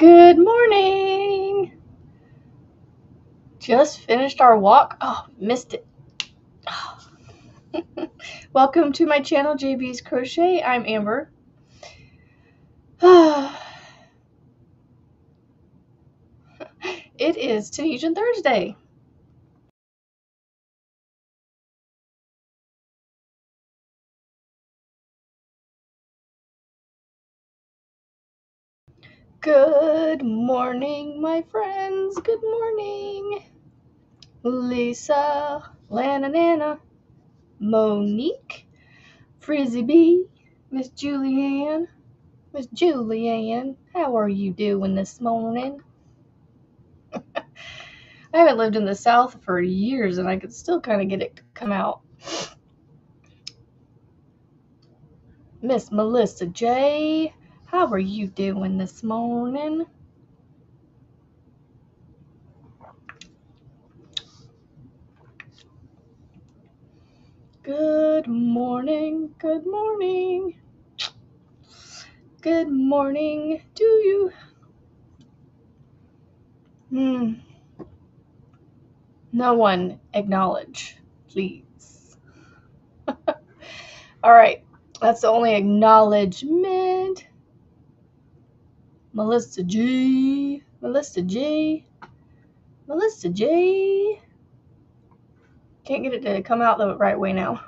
Good morning. Just finished our walk. Oh, missed it. Oh. Welcome to my channel, JB's Crochet. I'm Amber. It is Tunisian Thursday. Good morning, my friends. Good morning. Lisa, Lana, Nana, Monique, Frizzy B, Miss Julianne. Miss Julianne, how are you doing this morning? I haven't lived in the South for years, and I could still kind of get it to come out. Miss Melissa J, how are you doing this morning? Good morning, good morning. Good morning to you. No one acknowledge, please. All right, that's the only acknowledgement. Melissa G, Melissa J, Melissa J. Can't get it to come out the right way now.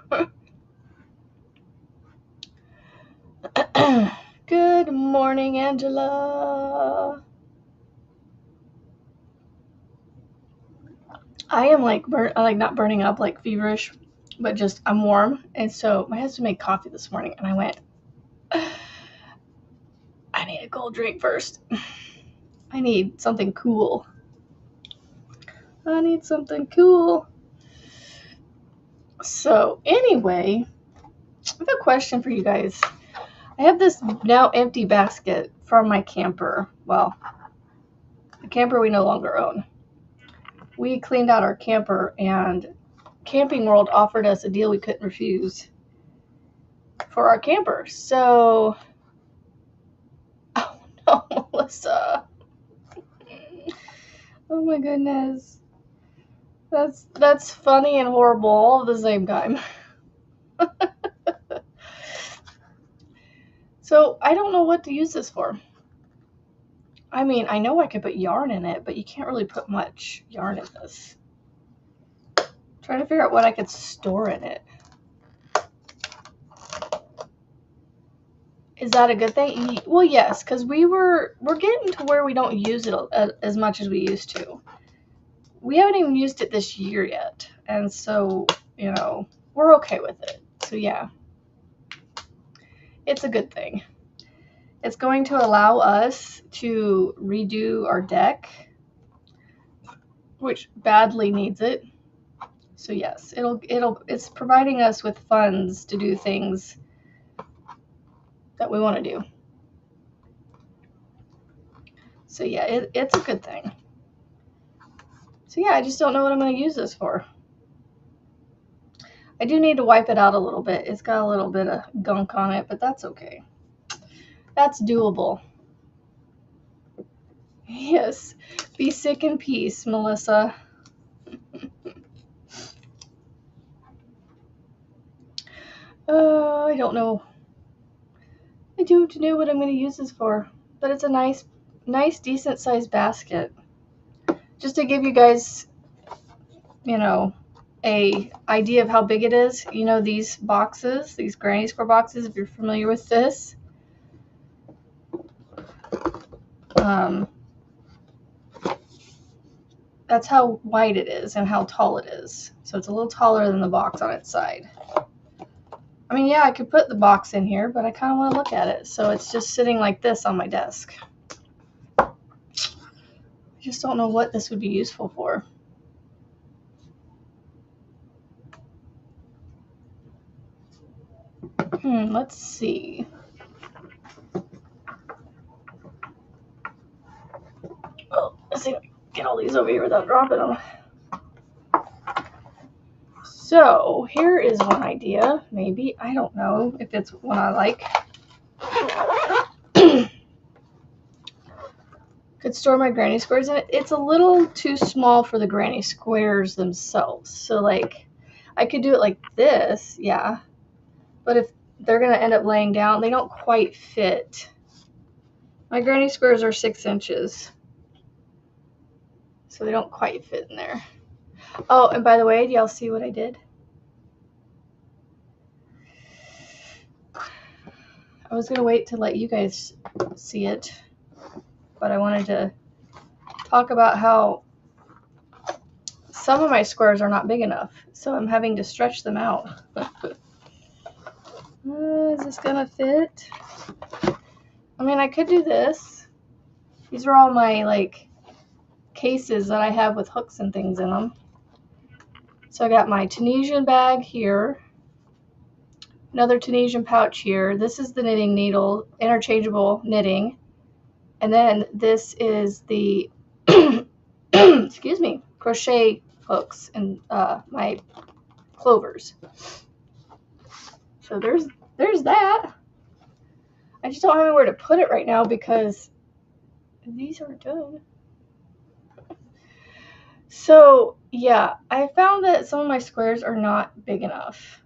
Good morning, Angela. I am like not burning up, like feverish, but just I'm warm. And so my husband made coffee this morning, and I went, I need a cold drink first. I need something cool. I need something cool. So anyway, I have a question for you guys. I have this now empty basket from my camper. Well, the camper we no longer own. We cleaned out our camper, and Camping World offered us a deal we couldn't refuse for our camper. So, oh no, Melissa. Oh my goodness. That's funny and horrible all at the same time. So, I don't know what to use this for. I mean, I know I could put yarn in it, but you can't really put much yarn in this. I'm trying to figure out what I could store in it. Is that a good thing? Well, yes, because we're getting to where we don't use it as much as we used to. We haven't even used it this year yet, and so, you know, we're okay with it. So yeah, it's a good thing. It's going to allow us to redo our deck, which badly needs it. So yes, it's providing us with funds to do things that we want to do. So yeah, it's a good thing. So yeah, I just don't know what I'm going to use this for. I do need to wipe it out a little bit. It's got a little bit of gunk on it, but that's okay. That's doable. Yes. Be sick in peace, Melissa. I don't know. I don't know what I'm going to use this for, but it's a nice, decent sized basket. Just to give you guys, you know, a idea of how big it is. You know, these boxes, these granny square boxes, if you're familiar with this. That's how wide it is and how tall it is. So it's a little taller than the box on its side. I mean, yeah, I could put the box in here, but I kind of want to look at it. So it's just sitting like this on my desk. I just don't know what this would be useful for. Let's see. Oh, let's see if I can get all these over here without dropping them. So here is one idea. Maybe, I don't know if it's one I like. could store my granny squares in it. It's a little too small for the granny squares themselves. So like I could do it like this, yeah. But if they're gonna end up laying down, they don't quite fit. My granny squares are 6 inches. So they don't quite fit in there. Oh, and by the way, do y'all see what I did? I was gonna wait to let you guys see it, but I wanted to talk about how some of my squares are not big enough, so I'm having to stretch them out. Is this gonna fit? I mean, I could do this. These are all my like cases that I have with hooks and things in them. So I got my Tunisian bag here, another Tunisian pouch here. This is the knitting needle, interchangeable knitting. And then this is the, excuse me, crochet hooks and my clovers. So there's that. I just don't have anywhere to put it right now because these are done. So yeah, I found that some of my squares are not big enough.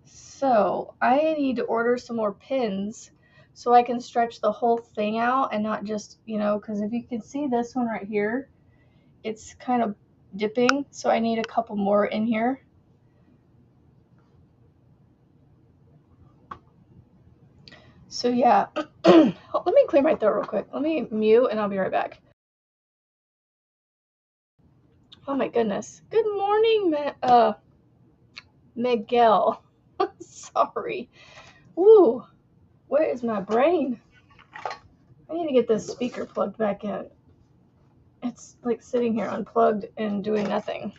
So I need to order some more pins so I can stretch the whole thing out and not just, because if you can see this one right here, it's kind of dipping. So I need a couple more in here. So yeah, let me clear my throat real quick. Let me mute and I'll be right back. Oh my goodness. Good morning, Miguel. Sorry. Ooh, where is my brain? I need to get this speaker plugged back in. It's like sitting here unplugged and doing nothing.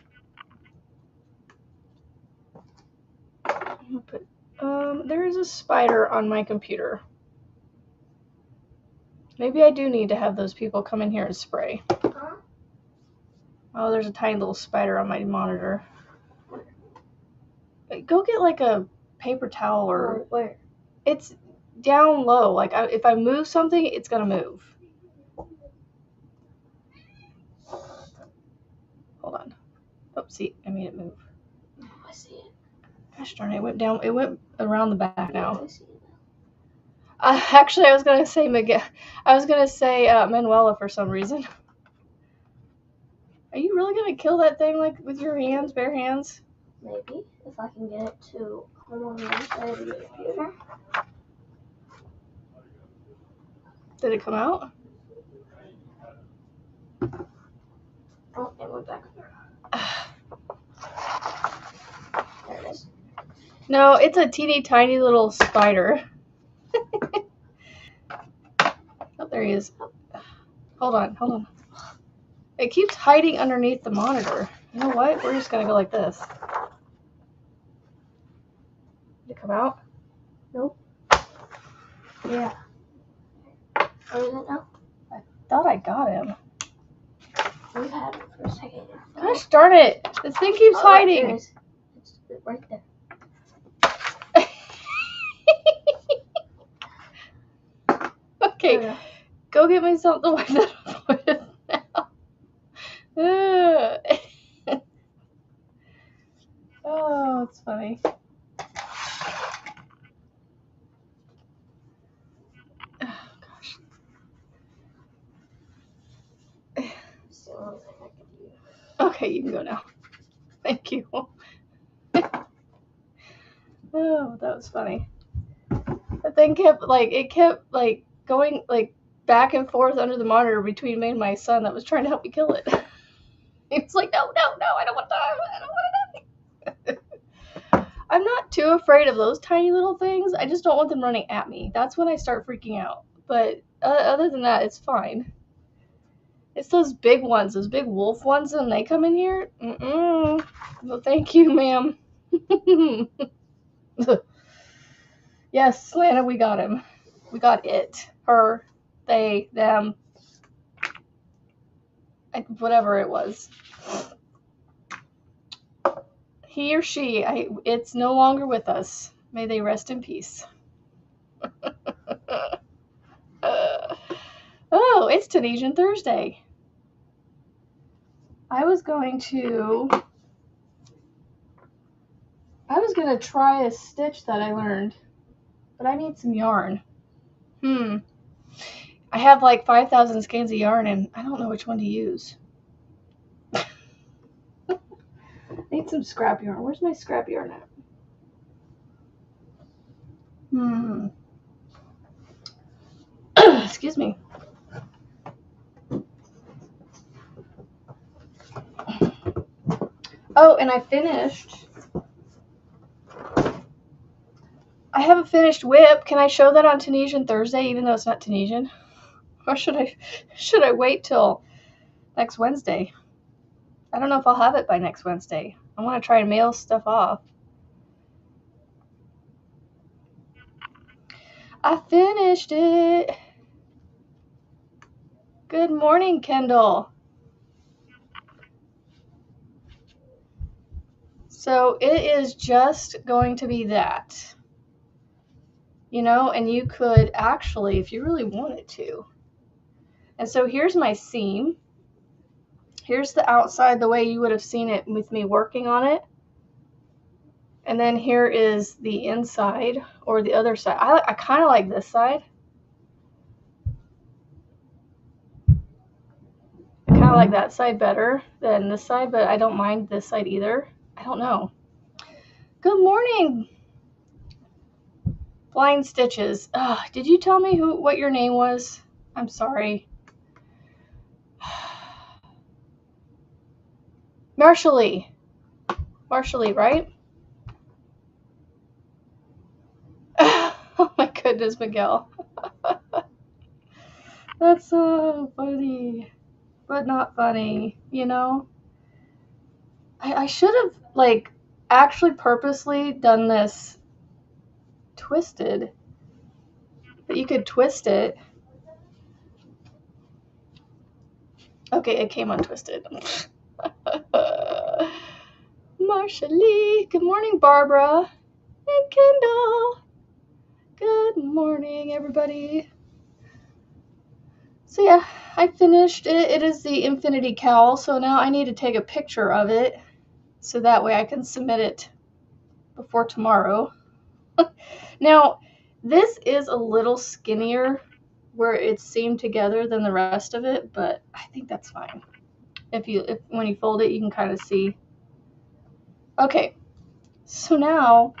There is a spider on my computer. Maybe I do need to have those people come in here and spray. Huh? Oh, there's a tiny little spider on my monitor. Go get like a paper towel or... Oh, where? It's down low. Like if I move something, it's gonna move. Hold on. Oh, see, I made it move. Oh, I see it. Gosh darn it, it went down. It went around the back now. I see it now. Actually, I was gonna say Manuela for some reason. Are you really gonna kill that thing like with your hands, bare hands? Maybe if I can get it to come on the other side of the computer. Did it come out? Oh, it went back. There it is. No, it's a teeny tiny little spider. Oh, there he is. Hold on. It keeps hiding underneath the monitor. You know what? We're just gonna go like this. Did it come out? Nope. Yeah. Where is it now? I thought I got him. We've had it for a second. Gosh darn it! This thing keeps hiding. There it is. It's right there. Okay, go get me something like that with now. Oh, it's funny. Oh, gosh. Okay, you can go now. Thank you. Oh, that was funny. The thing kept going back and forth under the monitor between me and my son that was trying to help me kill it. He was like, no, I don't want to die. I'm not too afraid of those tiny little things. I just don't want them running at me. That's when I start freaking out. But other than that, it's fine. It's those big ones, those big wolf ones, and they come in here. No, thank you, ma'am. Yes, Lana, we got him. We got it. Her, they, them, whatever it was. He or she, it's no longer with us. May they rest in peace. Oh, it's Tunisian Thursday. I was going to try a stitch that I learned, but I need some yarn. I have like 5,000 skeins of yarn and I don't know which one to use. I need some scrap yarn. Where's my scrap yarn at? Excuse me. Oh, and I have a finished whip. Can I show that on Tunisian Thursday, even though it's not Tunisian? Or should I wait till next Wednesday? I don't know if I'll have it by next Wednesday. I want to try and mail stuff off. I finished it. Good morning, Kendall. So it is just going to be that. And you could actually, if you really wanted to. And so here's my seam. Here's the outside the way you would have seen it with me working on it. And then here is the inside, or the other side. I kind of like this side. I kind of like that side better than this side, but I don't mind this side either. I don't know. Good morning. Blind Stitches. Did you tell me what your name was? I'm sorry. Marshally, right? Oh my goodness, Miguel. That's so funny, but not funny, I should have, actually purposely done this twisted, but you could twist it. Okay, it came untwisted. Marshally. Good morning, Barbara and Kendall. Good morning, everybody. So yeah, I finished it. It is the Infinity Cowl, so now I need to take a picture of it so that way I can submit it before tomorrow. Now, this is a little skinnier where it's seamed together than the rest of it, but I think that's fine. When you fold it, you can kind of see. Okay, so now,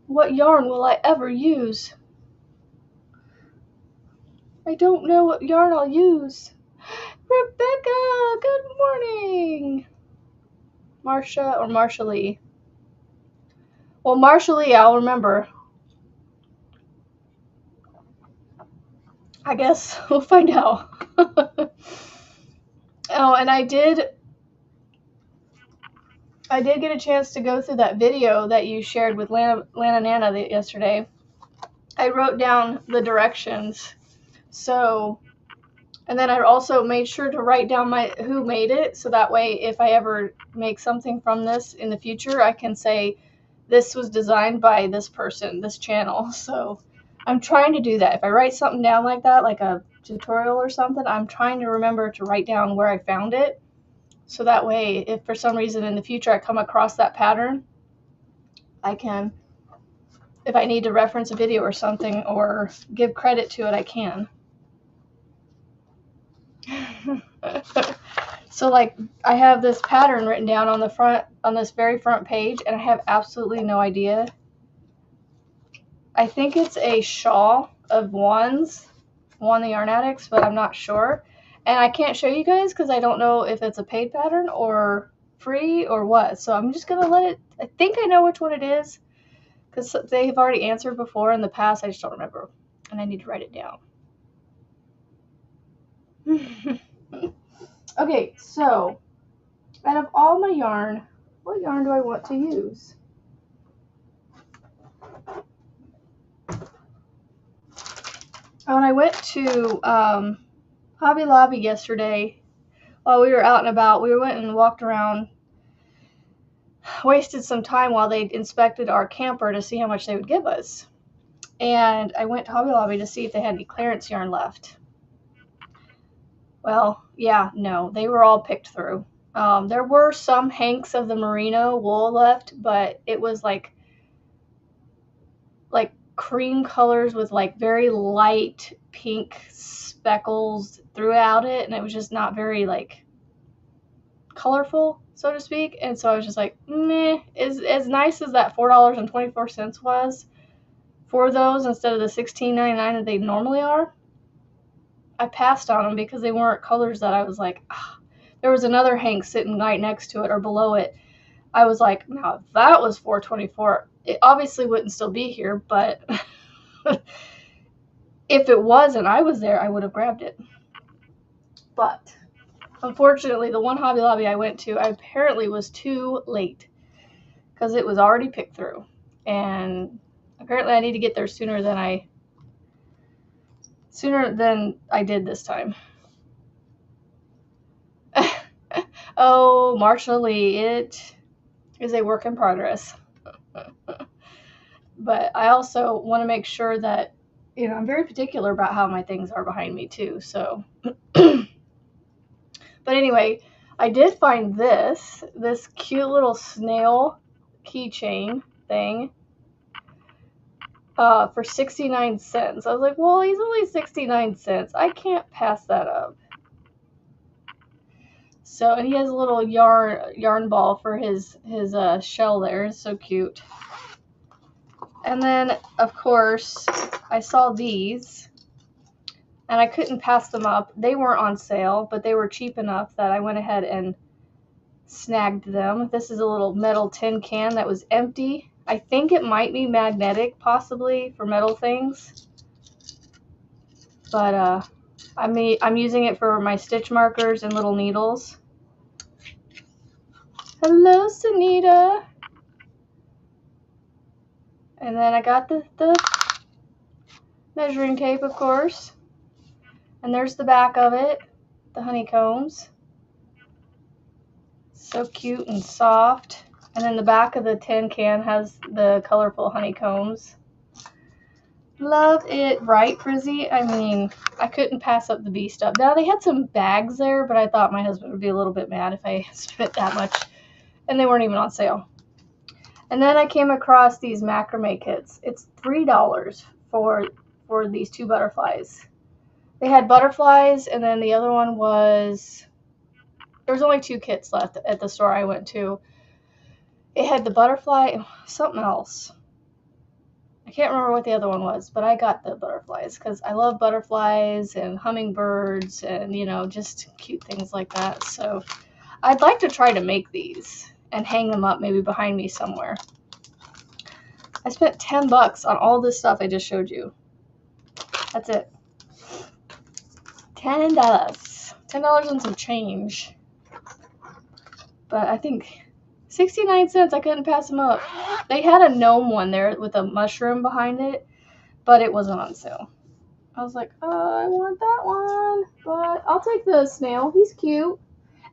what yarn will I ever use? I don't know what yarn I'll use. Rebecca, good morning. Marsha or Marshally? Well, Marshally, I'll remember. I guess we'll find out. Oh, and I did get a chance to go through that video that you shared with Lana Nana yesterday. I wrote down the directions. So, and then I also made sure to write down who made it, so that way if I ever make something from this in the future, I can say this was designed by this person, this channel. So I'm trying to do that. If I write something down like that, like a tutorial or something, I'm trying to remember to write down where I found it. So that way, if for some reason in the future I come across that pattern, I can, if I need to reference a video or something or give credit to it, I can. So I have this pattern written down on this very front page, and I have absolutely no idea. I think it's a shawl of Juan the Yarn Addicts, but I'm not sure. And I can't show you guys because I don't know if it's a paid pattern or free or what. So I'm just going to let it, I think I know which one it is because they have already answered before in the past. I just don't remember. And I need to write it down. Okay, so out of all my yarn, what yarn do I want to use? When I went to Hobby Lobby yesterday, while we were out and about, we went and walked around, wasted some time while they inspected our camper to see how much they would give us. And I went to Hobby Lobby to see if they had any clearance yarn left. Well, yeah, no, they were all picked through. There were some hanks of the merino wool left, but it was like cream colors with like very light pink speckles throughout it, and it was just not very like colorful, so to speak. And so I was just like, meh. As nice as that $4.24 was for those instead of the $16.99 that they normally are, I passed on them because they weren't colors that I was like, ah. There was another hank sitting right next to it or below it. I was like, now if that was $4.24, it obviously wouldn't still be here, but if it was and I was there, I would have grabbed it. But unfortunately, the one Hobby Lobby I went to, I apparently was too late because it was already picked through. And apparently I need to get there sooner than I did this time. Oh, Marshall Lee, it is a work in progress. But I also want to make sure that, I'm very particular about how my things are behind me too. So, but anyway, I did find this cute little snail keychain thing for 69 cents. I was like, well, he's only 69 cents. I can't pass that up. So, and he has a little yarn ball for his shell there. It's so cute. And then, of course, I saw these, and I couldn't pass them up. They weren't on sale, but they were cheap enough that I went ahead and snagged them. This is a little metal tin can that was empty. I think it might be magnetic, possibly, for metal things. But I'm using it for my stitch markers and little needles. Hello, Sunita. And then I got the measuring tape, of course. And there's the back of it, the honeycombs. So cute and soft. And then the back of the tin can has the colorful honeycombs. Love it, right, Frizzy? I mean, I couldn't pass up the bee stuff. Now, they had some bags there, but I thought my husband would be a little bit mad if I spent that much. And they weren't even on sale. And then I came across these macrame kits. It's $3 for these 2 butterflies. They had butterflies, and then the other one was, there was only 2 kits left at the store I went to. It had the butterfly and something else. I can't remember what the other one was, but I got the butterflies because I love butterflies and hummingbirds and, just cute things like that. So I'd like to try to make these and hang them up maybe behind me somewhere. I spent $10 on all this stuff I just showed you. That's it. $10. $10 and some change. But I think 69 cents, I couldn't pass them up. They had a gnome one there with a mushroom behind it, but it wasn't on sale. I was like, oh, I want that one, but I'll take the snail. He's cute.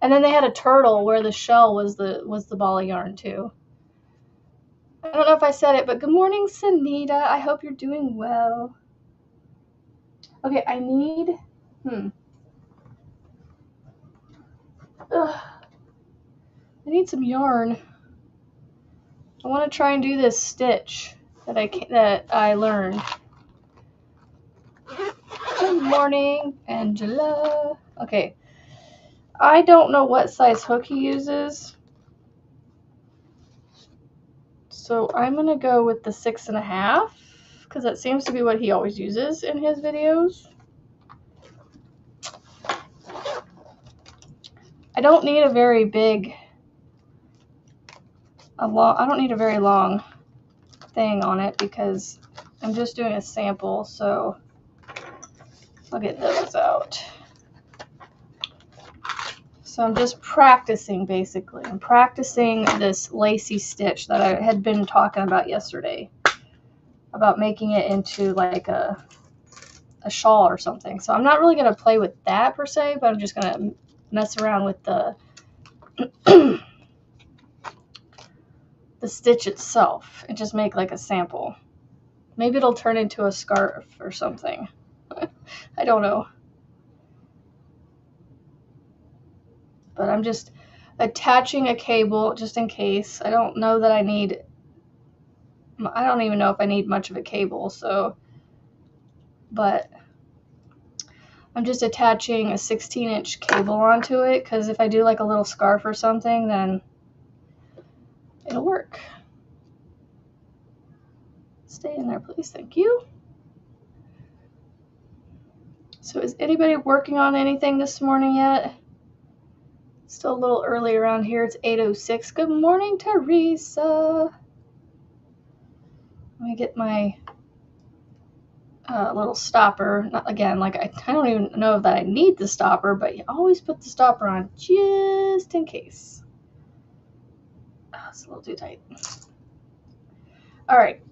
And then they had a turtle where the shell was the ball of yarn too. I don't know if I said it, but good morning, Sunita. I hope you're doing well. Okay, I need some yarn. I want to try and do this stitch that I learned. Good morning, Angela. Okay. I don't know what size hook he uses. So I'm going to go with the 6.5 because that seems to be what he always uses in his videos. I don't need a very long thing on it because I'm just doing a sample, so I'll get those out. So I'm just practicing, basically. I'm practicing this lacy stitch that I had been talking about yesterday, about making it into like a shawl or something. So I'm not really going to play with that per se, but I'm just going to mess around with the the stitch itself and just make like a sample. Maybe it'll turn into a scarf or something. I don't know. but I'm just attaching a cable just in case. I don't know that I don't even know if I need much of a cable, but I'm just attaching a 16-inch cable onto it, because if I do like a little scarf or something, then it'll work. Stay in there, please. Thank you. So is anybody working on anything this morning yet? Still a little early around here. It's 8:06. Good morning, Teresa. Let me get my little stopper. Not, again, like I don't even know that I need the stopper, but you always put the stopper on just in case. Oh, it's a little too tight. All right.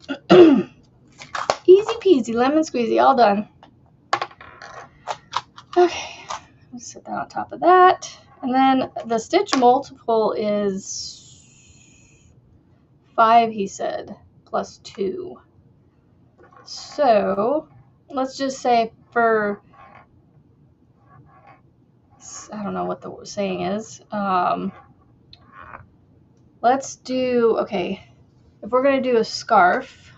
Easy peasy, lemon squeezy, all done. Okay, let's set that on top of that. And then the stitch multiple is 5, he said, plus 2. So let's just say for, I don't know what the saying is. Let's do, okay, if we're going to do a scarf,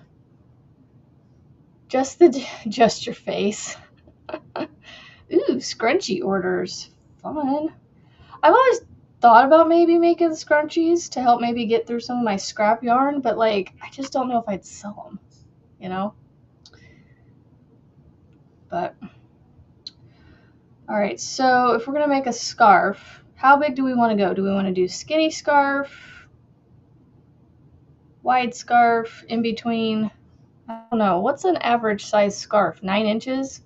just your face. Ooh, scrunchie orders. Fun. I've always thought about maybe making scrunchies to help maybe get through some of my scrap yarn, but like, I just don't know if I'd sell them, you know? But, all right, so if we're going to make a scarf, how big do we want to go? Do we want to do skinny scarf, wide scarf, in between? I don't know. What's an average size scarf? 9 inches?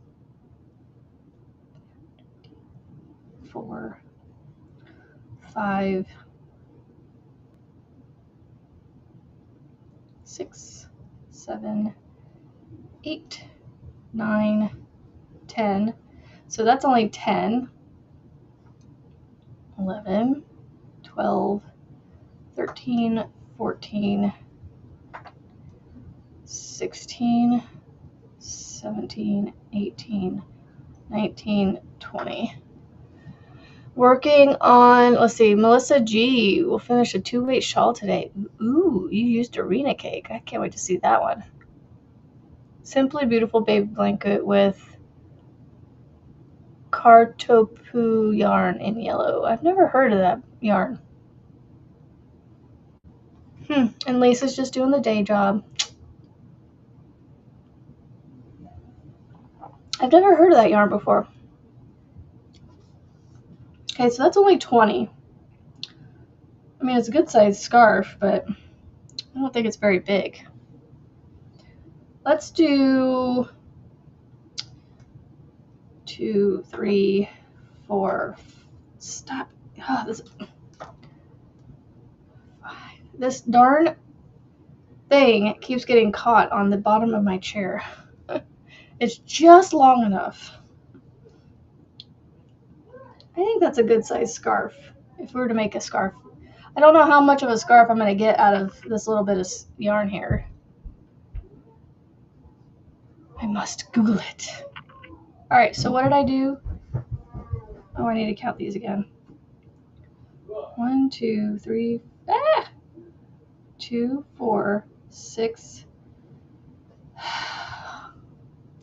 4, 5, 6, 7, 8, 9, 10. So that's only 10, 11, 12, 13, 14, 16, 17, 18, 19, 20. Working on, let's see, Melissa G will finish a 2-weight shawl today. Ooh, you used arena cake. I can't wait to see that one. Simply Beautiful baby blanket with Kartopu yarn in yellow. I've never heard of that yarn. And Lisa's just doing the day job. I've never heard of that yarn before. Okay, so that's only 20. I mean, it's a good sized scarf, but I don't think it's very big. Let's do 2, 3, 4. Stop. Oh, this darn thing keeps getting caught on the bottom of my chair. It's just long enough. I think that's a good size scarf if we were to make a scarf. I don't know how much of a scarf I'm going to get out of this little bit of yarn here. I must Google it. All right, so what did I do? Oh, I need to count these again. 1, 2, 3, 2, 4, 6.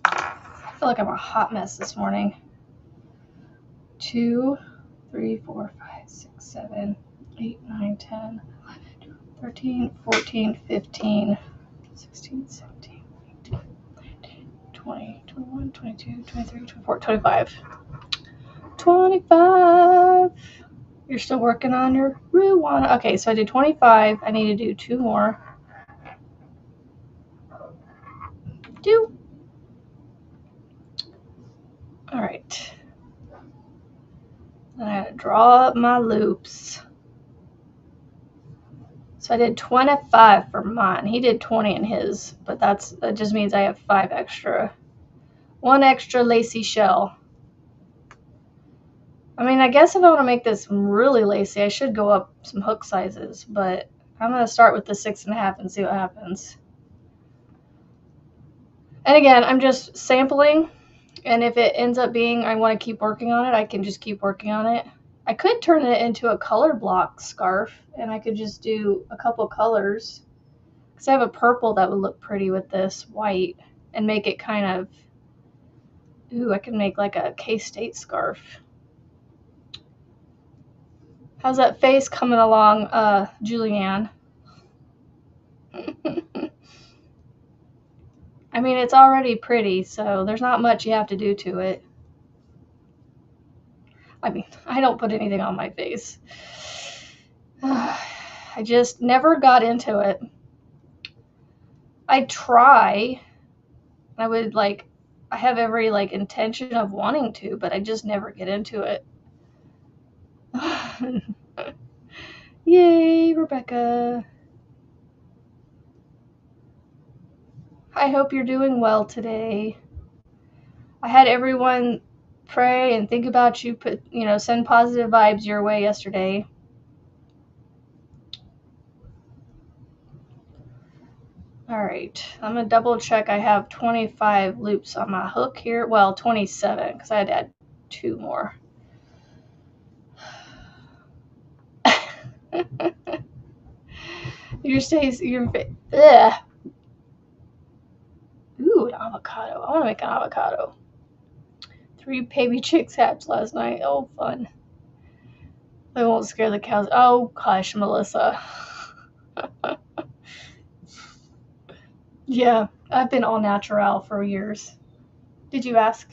I feel like I'm a hot mess this morning. 2, 3, 4, 5, 6, 7, 8, 9, 10, 11, 13, 14, 15, 16, 17, 18, 19, 20, 21, 22, 23, 24, 25. 25. You're still working on your Ruana. Okay, so I did 25. I need to do 2 more. 2. All right. Then I gotta draw up my loops. So I did 25 for mine. He did 20 in his, but that just means I have 5 extra. 1 extra lacy shell. I mean, I guess if I want to make this really lacy, I should go up some hook sizes, but I'm going to start with the 6.5 and see what happens. And again, I'm just sampling, and if it ends up being I want to keep working on it, I can just keep working on it. I could turn it into a color block scarf, and I could just do a couple colors. Because I have a purple that would look pretty with this white, and make it kind of, ooh, I can make like a K-State scarf. How's that face coming along, Julianne? I mean, it's already pretty, so there's not much you have to do to it. I mean, I don't put anything on my face. I just never got into it. I try. I would I have every intention of wanting to, but I just never get into it. Yay, Rebecca. I hope you're doing well today. I had everyone pray and think about you, send positive vibes your way yesterday. All right, I'm gonna double check. I have 25 loops on my hook here. Well, 27 because I had to add 2 more. Your ugh. Ooh, an avocado. I want to make an avocado. 3 baby chicks hatched last night. Oh, fun. They won't scare the cows. Oh, hush, Melissa. Yeah, I've been all natural for years. Did you ask?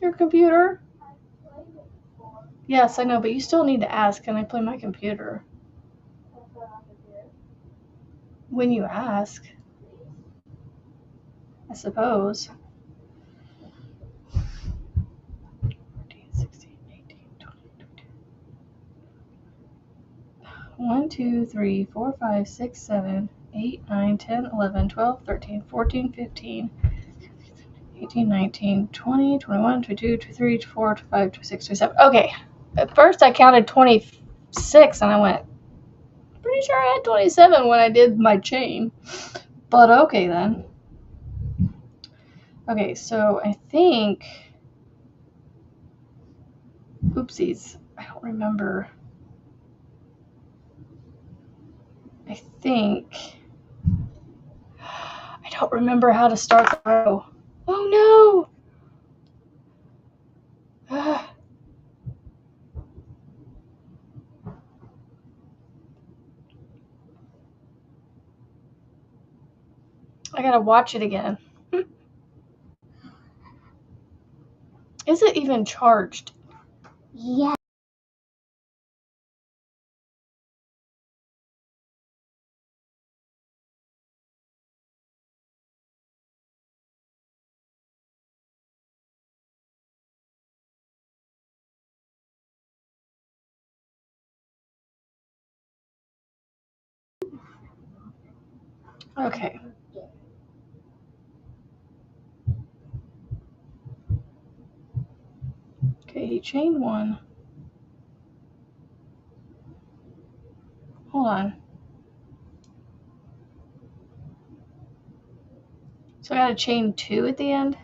Your computer? Yes, I know, but you still need to ask, can I play my computer? When you ask, I suppose. 14, 16, 18, 20, 22. 1, 2, 3, 4, 5, 6, 7, 8, 9, 10, 11, 12, 13, 14, 15, 18, 19, 20, 21, 22, 23, 24, 25, 26, 27. Okay. At first I counted 26 and I went, pretty sure I had 27 when I did my chain. But okay then. Okay, so I think, oopsies, I don't remember. I don't remember how to start the row. Oh no! I gotta watch it again. Is it even charged? Yeah. Okay. Okay, chain 1. Hold on. So I gotta chain 2 at the end?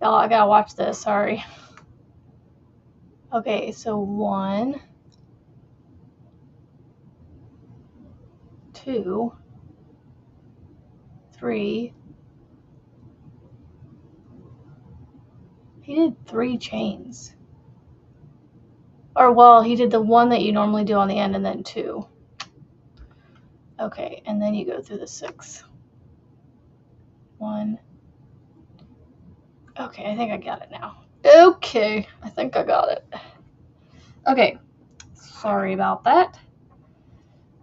Oh, I gotta watch this, sorry. Okay, so 1, 2, 3. He did 3 chains. Or, well, he did the one that you normally do on the end and then 2. Okay, and then you go through the 6. 1. Okay, I think I got it now. Okay, I think I got it. Okay, sorry about that.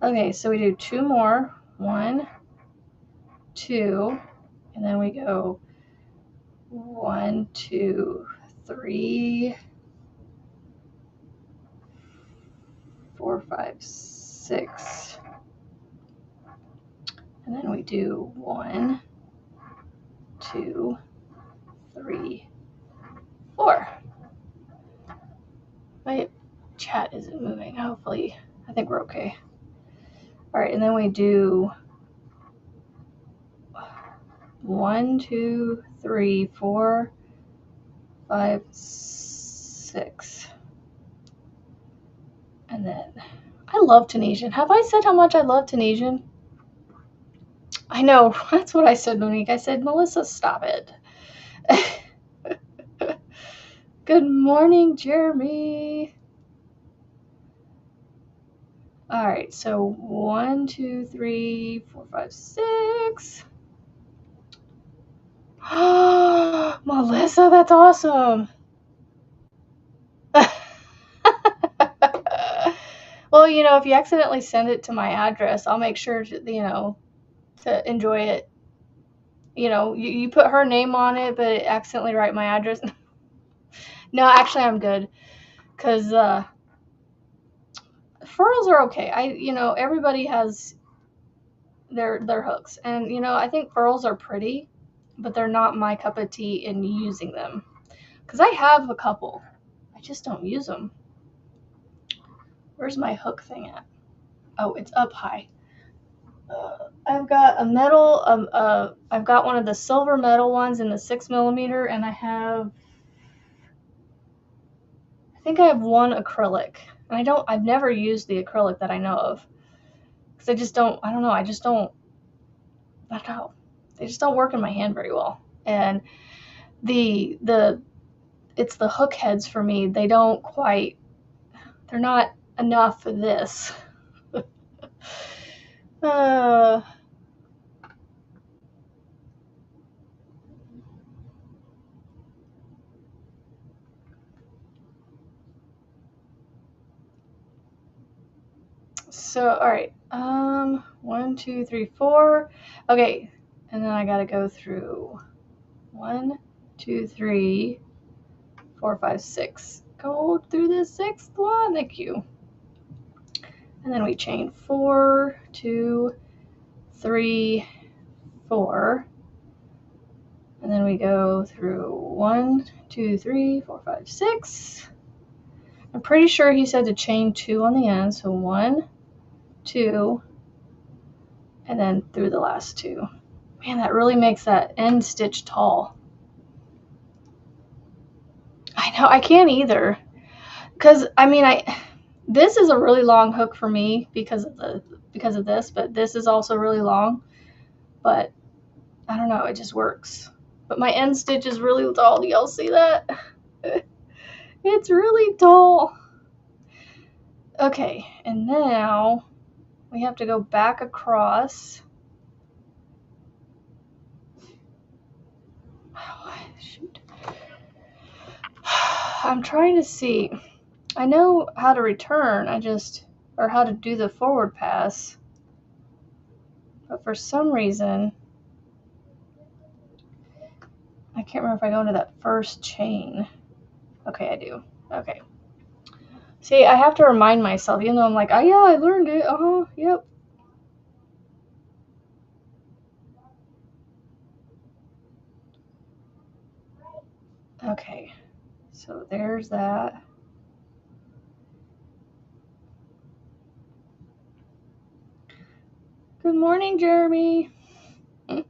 Okay, so we do 2 more. 1, 2, and then we go 1, 2, 3, 4, 5, 6. And then we do 1, 2, 3, 4. My chat isn't moving. Hopefully, I think we're okay. All right, and then we do 1, 2, 3, 4, 5, 6. And then I love Tunisian. Have I said how much I love Tunisian? I know, that's what I said, Monique. I said, Melissa, stop it. Good morning, Jeremy. All right, so 1, 2, 3, 4, 5, 6. Melissa, that's awesome. Well, if you accidentally send it to my address, I'll make sure to enjoy it. You put her name on it, but accidentally write my address. No, actually, I'm good. Because furls are okay. Everybody has their hooks. And, I think furls are pretty, but they're not my cup of tea in using them. Because I have a couple. I just don't use them. Where's my hook thing at? Oh, it's up high. I've got a metal, I've got one of the silver metal ones in the 6mm, and I think I have one acrylic. And I've never used the acrylic that I know of. Because I don't know. They just don't work in my hand very well. And it's the hook heads for me. They're not enough for this. So, all right. 1, 2, 3, 4. Okay. And then I got to go through 1, 2, 3, 4, 5, 6. Go through the 6th one. Thank you. And then we chain 4, 2, 3, 4. And then we go through 1, 2, 3, 4, 5, 6. I'm pretty sure he said to chain 2 on the end. So 1, 2, and then through the last 2. Man, that really makes that end stitch tall. I know, I can't either. Because, this is a really long hook for me because of this, but this is also really long. But, I don't know, it just works. But my end stitch is really tall. Do y'all see that? It's really tall. Okay, and now we have to go back across. Oh, shoot. I'm trying to see. I know how to return, or how to do the forward pass. But for some reason, I can't remember if I go into that first chain. Okay, I do. Okay. See, I have to remind myself, even though I'm like, oh yeah, I learned it. Yep. Okay, so there's that. Good morning, Jeremy. All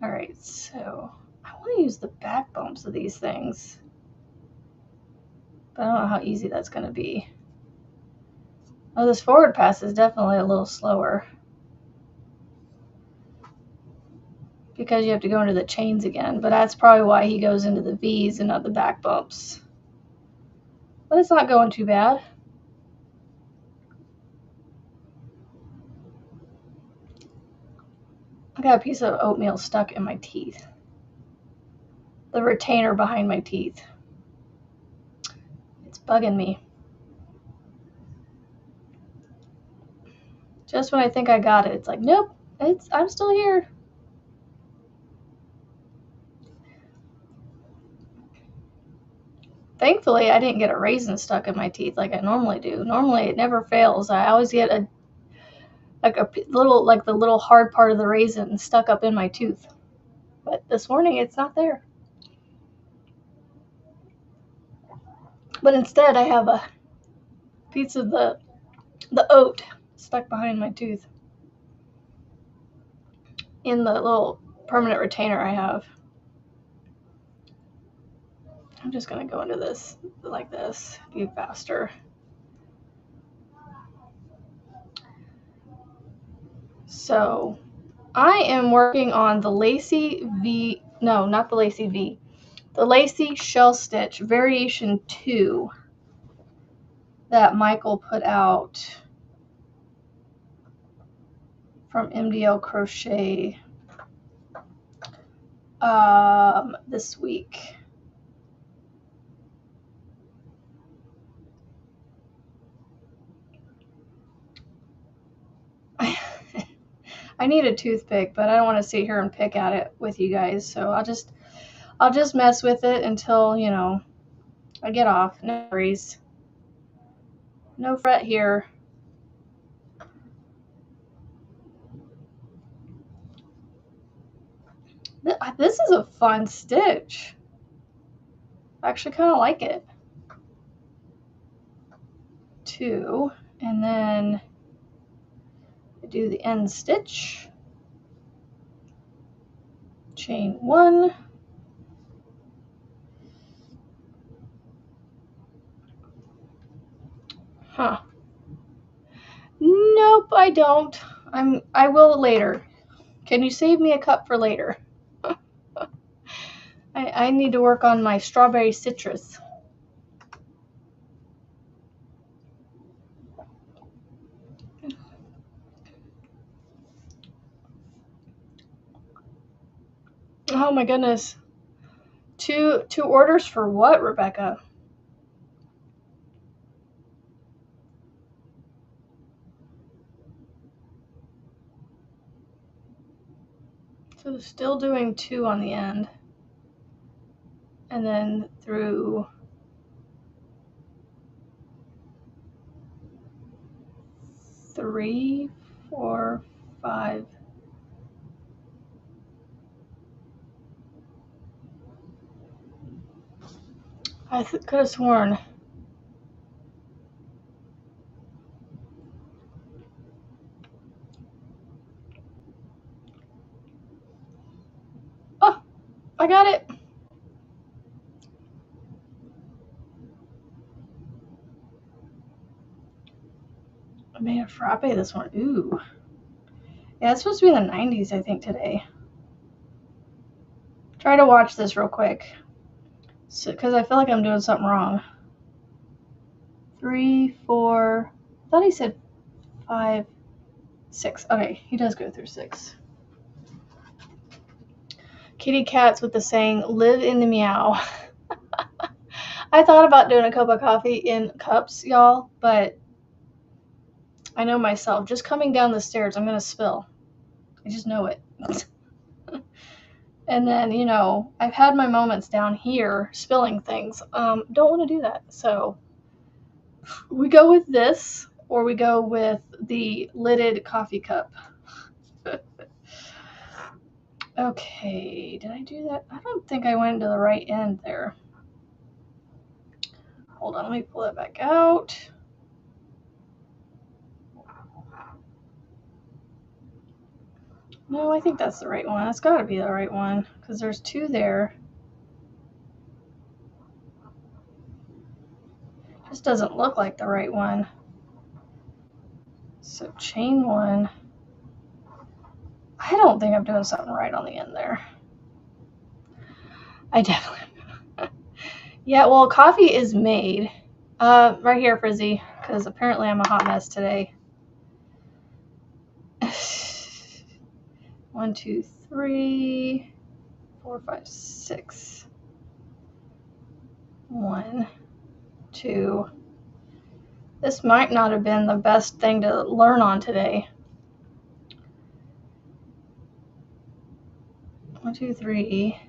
right, so I want to use the back bumps of these things, but I don't know how easy that's going to be. Oh, this forward pass is definitely a little slower because you have to go into the chains again, but that's probably why he goes into the V's and not the back bumps. But it's not going too bad. I got a piece of oatmeal stuck in my teeth. The retainer behind my teeth. It's bugging me. Just when I think I got it, it's like, nope, I'm still here. Thankfully, I didn't get a raisin stuck in my teeth like I normally do. Normally, it never fails. I always get the little hard part of the raisin stuck up in my tooth. But this morning, it's not there. But instead, I have a piece of the oat stuck behind my tooth in the little permanent retainer I have. I'm just going to go into this like this, be faster. So I am working on the Lacy V, no, not the Lacy V, the Lacy Shell Stitch Variation 2 that Michael put out from MDL Crochet this week. I need a toothpick, but I don't want to sit here and pick at it with you guys, so I'll just mess with it until, you know, I get off. No worries. No fret here. This is a fun stitch. I actually kind of like it. 2, and then I do the end stitch. Chain 1. Huh. Nope, I don't. I will later. Can you save me a cup for later? I need to work on my strawberry citrus. Oh my goodness. Two orders for what, Rebecca? So still doing 2 on the end. And then through 3, 4, 5. I could have sworn. Oh, I got it. I made a frappe this one. Ooh. Yeah, it's supposed to be in the 90s, I think, today. Try to watch this real quick. Because I feel like I'm doing something wrong. 3, 4. I thought he said 5, 6. Okay, he does go through 6. Kitty cats with the saying, live in the meow. I thought about doing a cup of coffee in cups, y'all, but I know myself. Just coming down the stairs, I'm going to spill. I just know it. And then, you know, I've had my moments down here spilling things. Don't want to do that. So we go with this, or we go with the lidded coffee cup. Okay, did I do that? I don't think I went to the right end there. Hold on, let me pull it back out. No, I think that's the right one. That's got to be the right one because there's 2 there. Just doesn't look like the right one. So chain 1. I don't think I'm doing something right on the end there. I definitely. Yeah, well, coffee is made. Right here, Frizzy, because apparently I'm a hot mess today. 1, 2, 3, 4, 5, 6. 1, 2. This might not have been the best thing to learn on today. 1, 2, 3,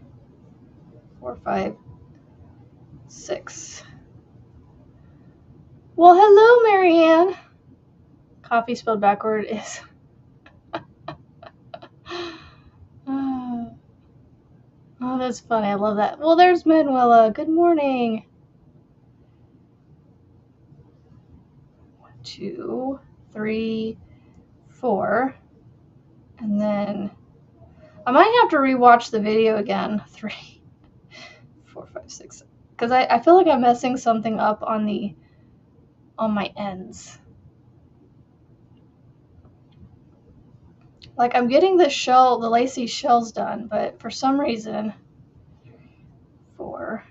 4, 5, 6. Well, hello, Marianne. Coffee spelled backward is. Oh, that's funny. I love that. Well, there's Manuela. Good morning. 1, 2, 3, 4. And then I might have to rewatch the video again. 3, 4, 5, 6. because I feel like I'm messing something up on my ends. Like I'm getting the lacy shells done, but for some reason, 4,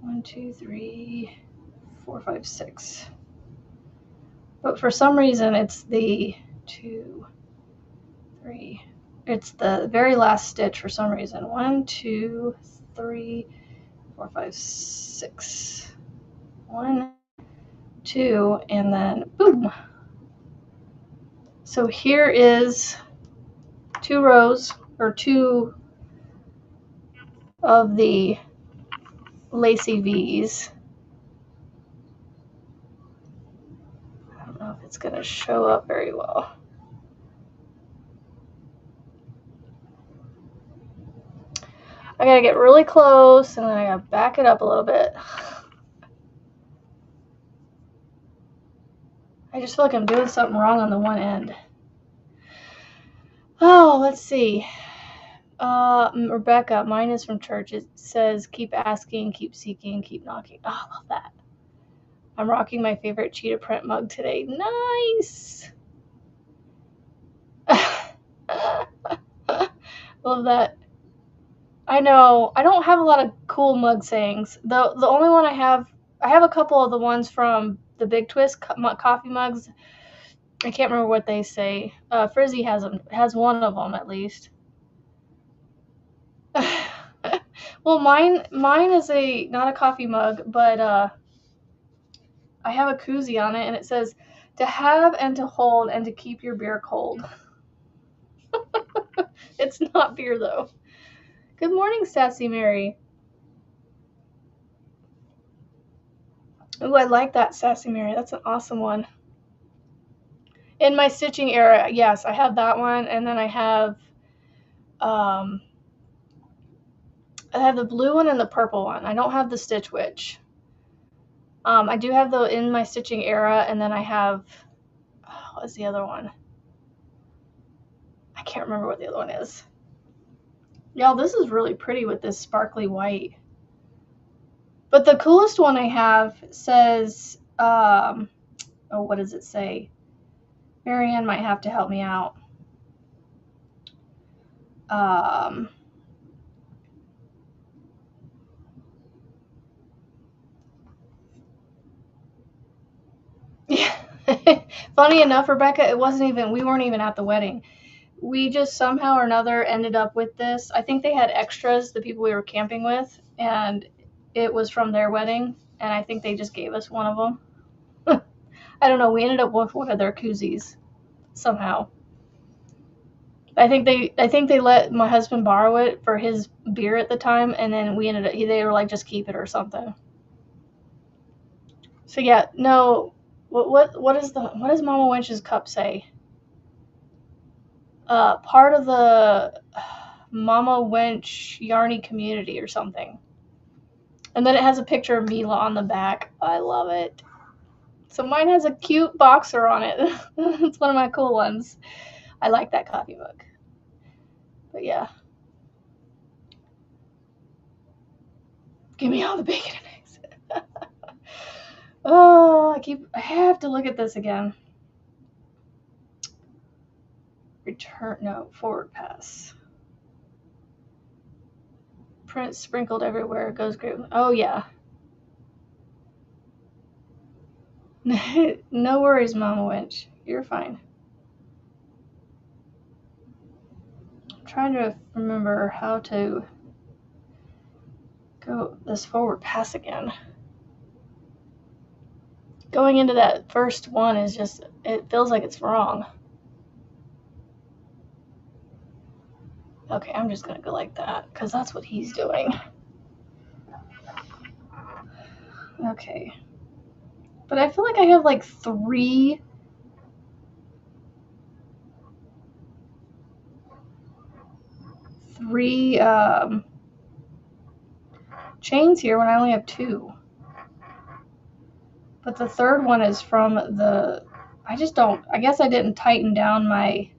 1, 2, 3, 4, 5, 6. But for some reason, it's the 2, 3. It's the very last stitch for some reason. 1, 2, 3, 4, 5, 6. 1, 2, and then boom. So here is 2 rows or 2 of the lacy V's. I don't know if it's going to show up very well. I got to get really close and then I got to back it up a little bit. I just feel like I'm doing something wrong on the one end. Oh, let's see. Rebecca, mine is from church. It says, keep asking, keep seeking, keep knocking. Oh, I love that. I'm rocking my favorite cheetah print mug today. Nice. Love that. I know. I don't have a lot of cool mug sayings. The only one I have a couple of the ones from the Big Twist coffee mugs. I can't remember what they say. Frizzy has one of them at least. Well, mine is not a coffee mug, but I have a koozie on it, and it says, to have and to hold and to keep your beer cold. It's not beer, though. Good morning, Sassy Mary. Ooh, I like that, Sassy Mary. That's an awesome one. In my stitching era, yes, I have that one, and then I have the blue one and the purple one. I don't have the Stitch Witch. I do have the in my stitching era, and then I have, what's the other one? I can't remember what the other one is. Y'all, this is really pretty with this sparkly white. But the coolest one I have says, what does it say? Marianne might have to help me out. Yeah. Funny enough, Rebecca, we weren't even at the wedding. We just somehow or another ended up with this. I think they had extras, the people we were camping with, and it was from their wedding, and I think they just gave us one of them. I don't know. We ended up with one of their koozies somehow. I think they let my husband borrow it for his beer at the time, and then they were like, just keep it or something. So yeah, no. What does Mama Wench's cup say? Part of the Mama Wench Yarny community or something. And then it has a picture of Mila on the back. I love it. So mine has a cute boxer on it. It's one of my cool ones. I like that coffee mug. But yeah. Give me all the bacon and eggs. Oh, I have to look at this again. Forward pass. Print sprinkled everywhere. Goes great. Oh, yeah. No worries, Mama Wench. You're fine. I'm trying to remember how to go this forward pass again. Going into that first one is just, it feels like it's wrong. Okay, I'm just going to go like that because that's what he's doing. Okay. But I feel like I have like three chains here when I only have 2. But the third one is from I guess I didn't tighten down my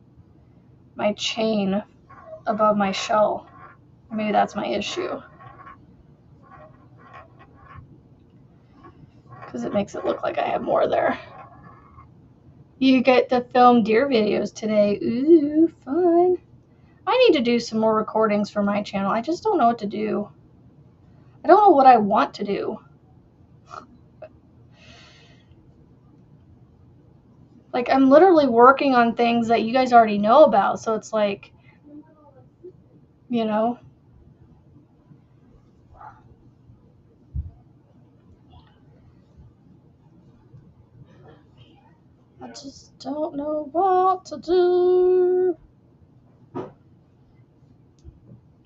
chain above my shell. Maybe that's my issue. because it makes it look like I have more there. You get to film deer videos today. Ooh, fun. I need to do some more recordings for my channel. I just don't know what to do. I don't know what I want to do. Like, I'm literally working on things that you guys already know about. So it's like, you know. I just don't know what to do.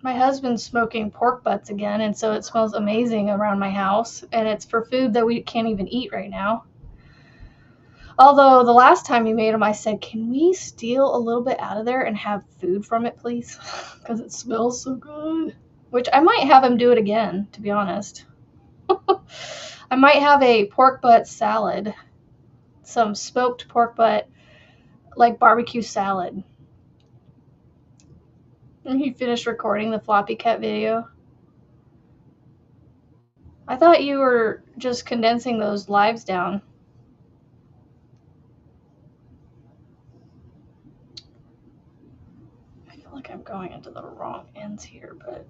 My husband's smoking pork butts again, and so it smells amazing around my house. And it's for food that we can't even eat right now. Although the last time he made them, I said, can we steal a little bit out of there and have food from it, please? Because it smells so good. Which I might have him do it again, to be honest. I might have a pork butt salad. Some smoked pork butt, like barbecue salad. And he finished recording the floppy cat video. I thought you were just condensing those lives down. I feel like I'm going into the wrong ends here, but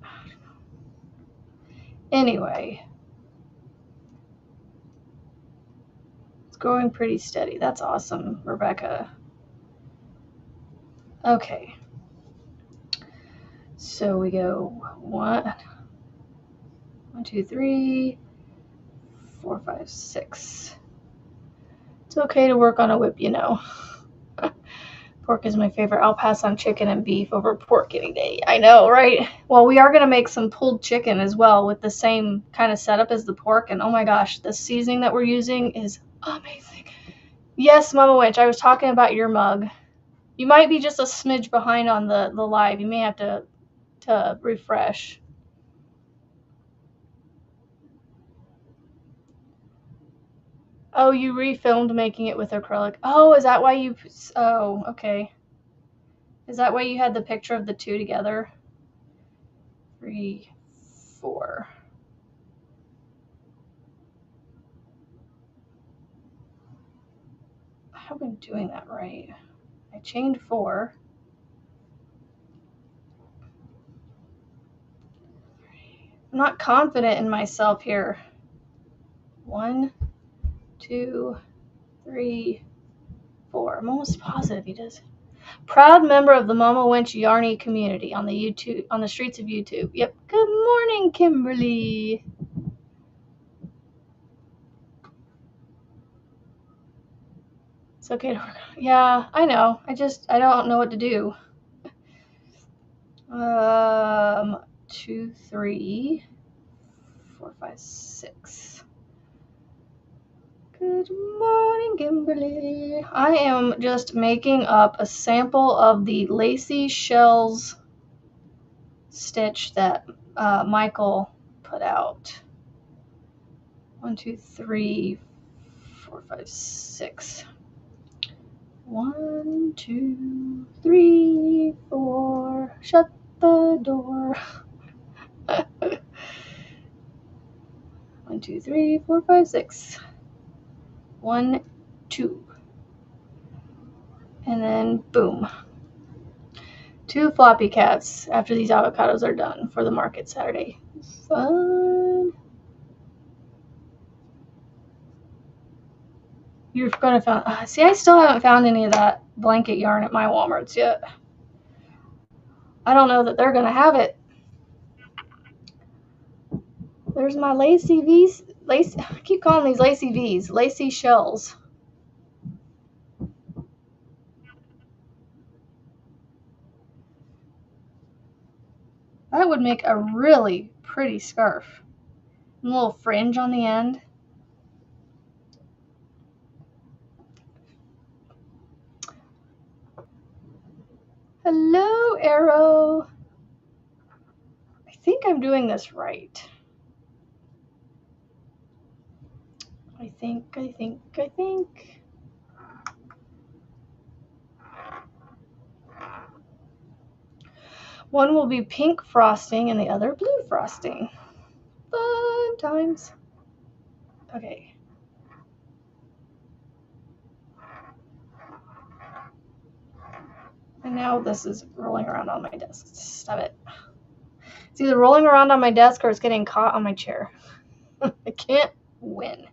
anyway. It's growing pretty steady. That's awesome, Rebecca. Okay. So we go 1, 2, 3, 4, 5, 6. It's okay to work on a whip, you know. Pork is my favorite. I'll pass on chicken and beef over pork any day. I know, right? Well, we are going to make some pulled chicken as well with the same kind of setup as the pork. And oh my gosh, the seasoning that we're using is amazing. Yes, Mama Winch, I was talking about your mug. You might be just a smidge behind on the live. You may have to refresh. Oh, you refilmed making it with acrylic. Oh, is that why you... Oh, okay. Is that why you had the picture of the two together? 3, 4. I hope I'm doing that right. I chained 4. I'm not confident in myself here. 1, 2, 3, 4. I'm almost positive he does. Proud member of the Mama Winch Yarny community on the streets of YouTube. Yep. Good morning, Kimberly. It's okay to work. Yeah, I know. I don't know what to do. 2, 3, 4, 5, 6. Good morning, Kimberly. I am just making up a sample of the lacy shells stitch that Michael put out. 1, 2, 3, 4, 5, 6. 1, 2, 3, 4. Shut the door. 1, 2, 3, 4, 5, 6. 1, 2. And then boom. 2 floppy cats after these avocados are done for the market Saturday. Fun. You're gonna find. See, I still haven't found any of that blanket yarn at my Walmarts yet. I don't know that they're gonna have it. There's my lacy V's. I keep calling these lacy V's. Lacy shells. That would make a really pretty scarf. A little fringe on the end. Hello, Arrow. I think I'm doing this right. I think. One will be pink frosting and the other blue frosting. Fun times. Okay. Now this is rolling around on my desk. Stop it. It's either rolling around on my desk or it's getting caught on my chair. I can't win.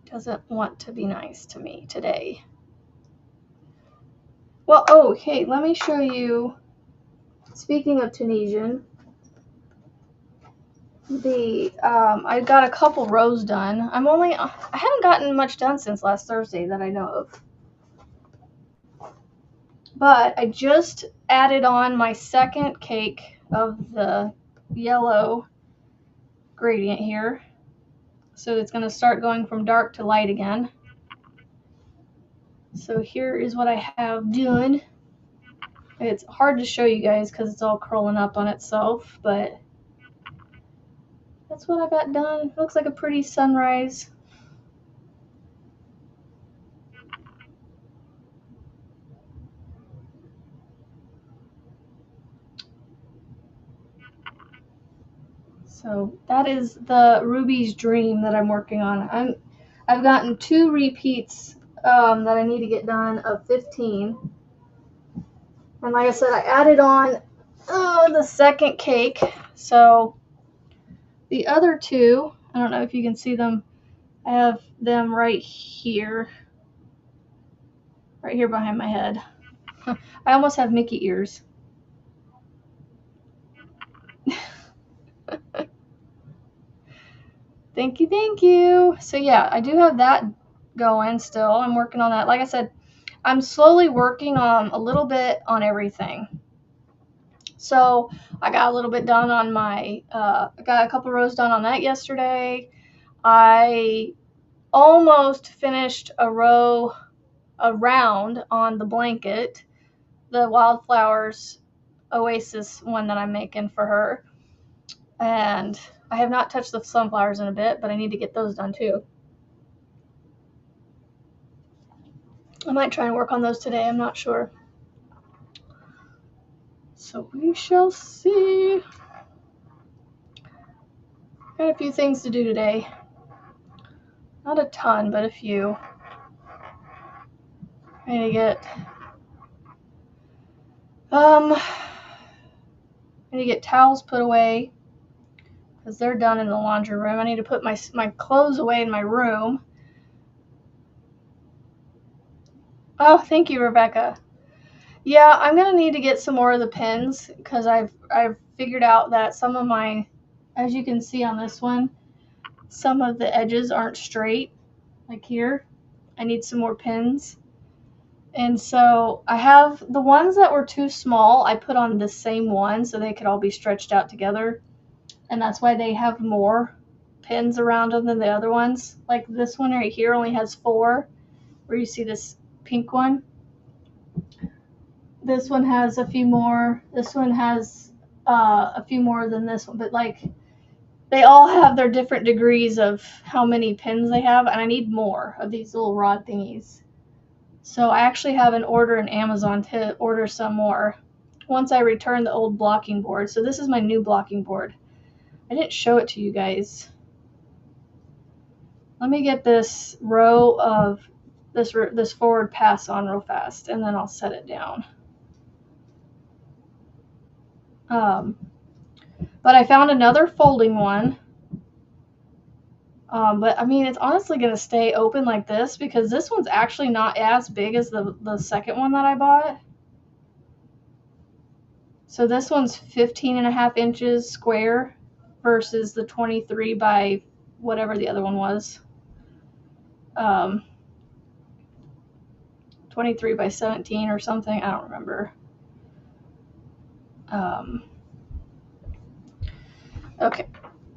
It doesn't want to be nice to me today. Well, oh, hey, let me show you. Speaking of Tunisian, I got a couple rows done. I haven't gotten much done since last Thursday that I know of. But I just added on my second cake of the yellow gradient here. So it's going to start going from dark to light again. So here is what I have done. It's hard to show you guys because it's all curling up on itself, but that's what I got done. It looks like a pretty sunrise. So that is the Ruby's Dream that I'm working on. I've gotten 2 repeats that I need to get done of 15. And like I said, I added on the second cake. So the other 2, I don't know if you can see them, I have them right here behind my head. I almost have Mickey ears. Thank you. So yeah, I do have that going still. I'm working on that. Like I said, I'm slowly working on a little bit on everything. So I got a little bit done on my, I got a couple rows done on that yesterday. I almost finished a round on the blanket, the Wildflowers Oasis one that I'm making for her. And I have not touched the sunflowers in a bit, but I need to get those done too. I might try and work on those today, I'm not sure. So we shall see. Got a few things to do today. Not a ton, but a few. I need to get towels put away because they're done in the laundry room. I need to put my clothes away in my room. Oh, thank you, Rebecca. Yeah, I'm gonna need to get some more of the pins because I've figured out that some of my, as you can see on this one, some of the edges aren't straight, like here. I need some more pins. And so I have the ones that were too small, I put on the same one so they could all be stretched out together. And that's why they have more pins around them than the other ones. Like this one right here only has 4, where you see this pink one. This one has a few more. This one has a few more than this one. But like, they all have their different degrees of how many pins they have. And I need more of these little rod thingies. So I actually have an order in Amazon to order some more once I return the old blocking board. So this is my new blocking board. I didn't show it to you guys. Let me get this row of this forward pass on real fast, and then I'll set it down. But I found another folding one. But I mean, it's honestly going to stay open like this because this one's actually not as big as the second one that I bought. So this one's 15.5 inches square versus the 23 by whatever the other one was. 23 by 17 or something. I don't remember. Okay.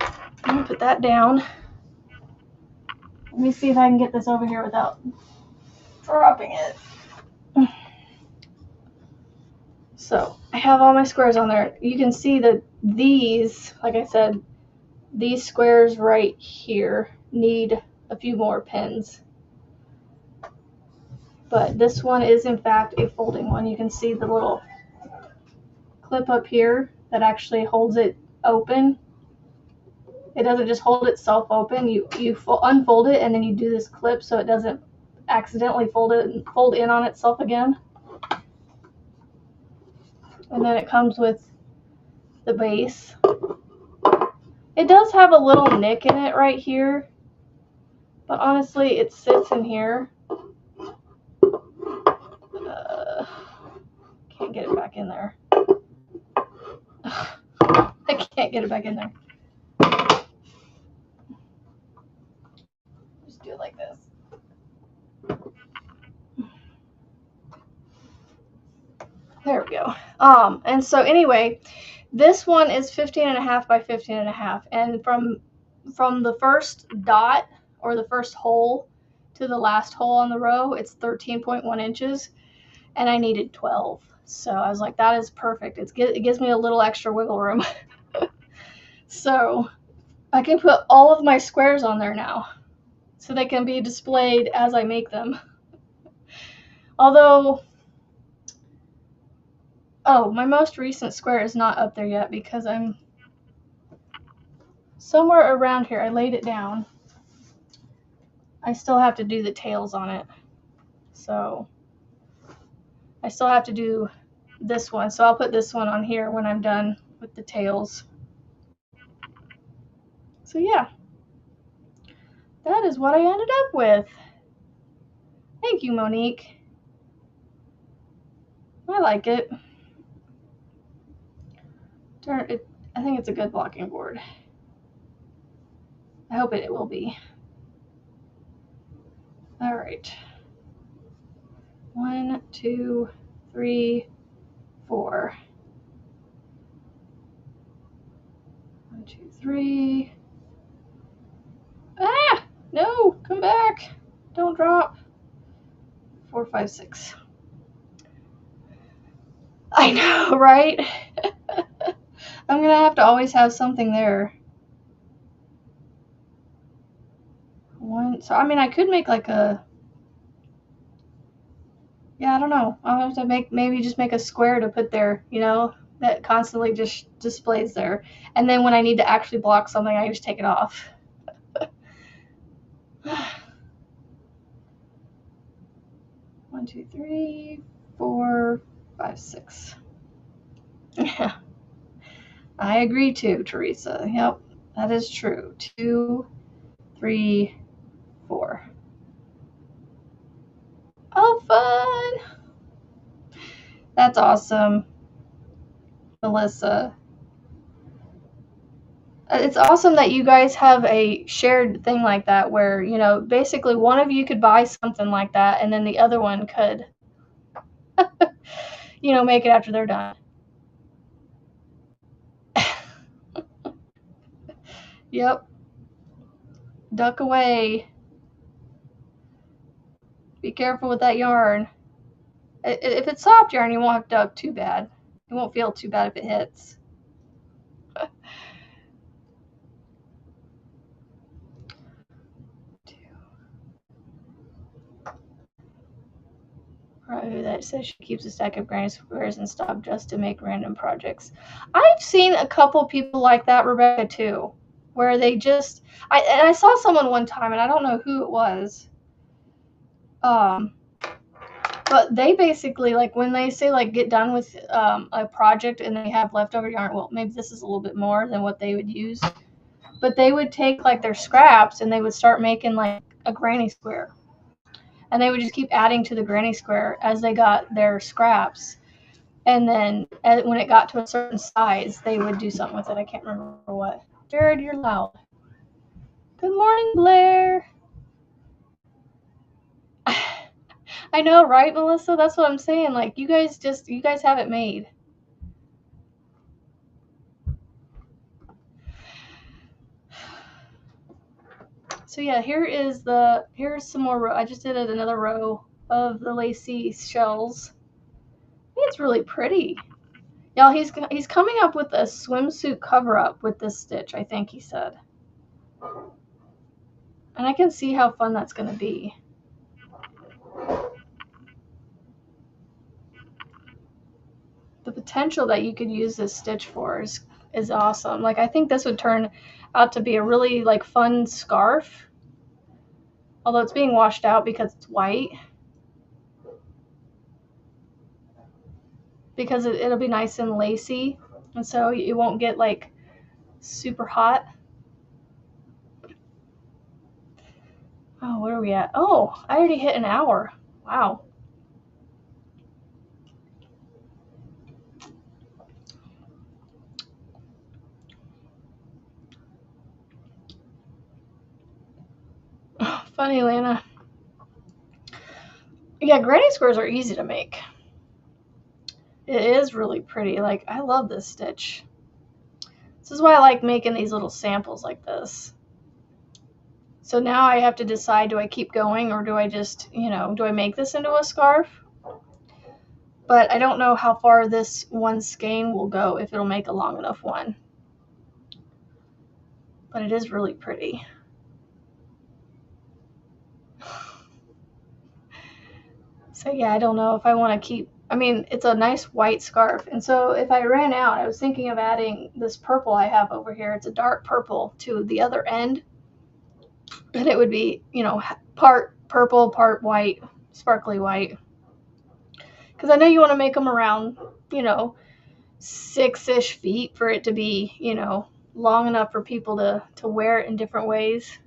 I'm going to put that down. Let me see if I can get this over here without dropping it. So I have all my squares on there. You can see that these, like I said, these squares right here need a few more pins. But this one is in fact a folding one. You can see the little clip up here that actually holds it open. It doesn't just hold itself open. You unfold it and then you do this clip so it doesn't accidentally fold in on itself again. And then it comes with the base. It does have a little nick in it right here, but honestly it sits in here. Can't get it back in there. I can't get it back in there. Just do it like this. There we go. And so anyway, this one is 15.5 by 15.5, and from the first dot or the first hole to the last hole on the row, it's 13.1 inches, and I needed 12. So I was like, that is perfect. It gives me a little extra wiggle room. So I can put all of my squares on there now, so they can be displayed as I make them. Although, oh, my most recent square is not up there yet because I'm somewhere around here. I laid it down. I still have to do the tails on it. So I still have to do this one. So I'll put this one on here when I'm done with the tails. So yeah, that is what I ended up with. Thank you, Monique. I like it. I think it's a good blocking board. I hope it will be. All right. 1, 2, 3, 4. 1, 2, 3. Ah! No! Come back! Don't drop. 4, 5, 6. I know, right? I'm gonna have to always have something there. So I mean, I could make like a. Yeah, I don't know. I'll have to maybe just make a square to put there, you know, that constantly just displays there. And then when I need to actually block something, I just take it off. 1, 2, 3, 4, 5, 6. Yeah, I agree too, Teresa. Yep, that is true. 2, 3, 4. Oh, fun! That's awesome, Melissa. It's awesome that you guys have a shared thing like that where, you know, basically one of you could buy something like that and then the other one could, you know, make it after they're done. Yep. Duck away. Be careful with that yarn. If it's soft yarn, you won't have to duck too bad. You won't feel too bad if it hits. That says she keeps a stack of granny squares in stock just to make random projects. I've seen a couple people like that, Rebecca, too, where they just I saw someone one time, and I don't know who it was. But they basically, like, when they say, like, get done with a project and they have leftover yarn, well, maybe this is a little bit more than what they would use, but they would take, like, their scraps and they would start making, like, a granny square. And they would just keep adding to the granny square as they got their scraps. And then when it got to a certain size, they would do something with it. I can't remember what. Jared, you're loud. Good morning, Blair. I know, right, Melissa? That's what I'm saying. Like, you guys have it made. So yeah, here's some more row. I just did another row of the lacy shells. It's really pretty. Y'all, he's coming up with a swimsuit cover-up with this stitch, I think he said. And I can see how fun that's going to be. The potential that you could use this stitch for is awesome. Like, I think this would turn out to be a really, like, fun scarf. Although it's being washed out because it's white. Because it'll be nice and lacy. And so it won't get like super hot. Oh, where are we at? Oh, I already hit an hour. Wow. Funny, Lana. Yeah, granny squares are easy to make. It is really pretty. Like, I love this stitch. This is why I like making these little samples like this. So now I have to decide, do I keep going or do I just, do I make this into a scarf? But I don't know how far this one skein will go, if it'll make a long enough one. But it is really pretty. So yeah, I don't know if I want to keep, it's a nice white scarf. And so if I ran out, I was thinking of adding this purple I have over here. It's a dark purple to the other end. And it would be, part purple, part white, sparkly white. Because I know you want to make them around, 6-ish feet for it to be, long enough for people to wear it in different ways.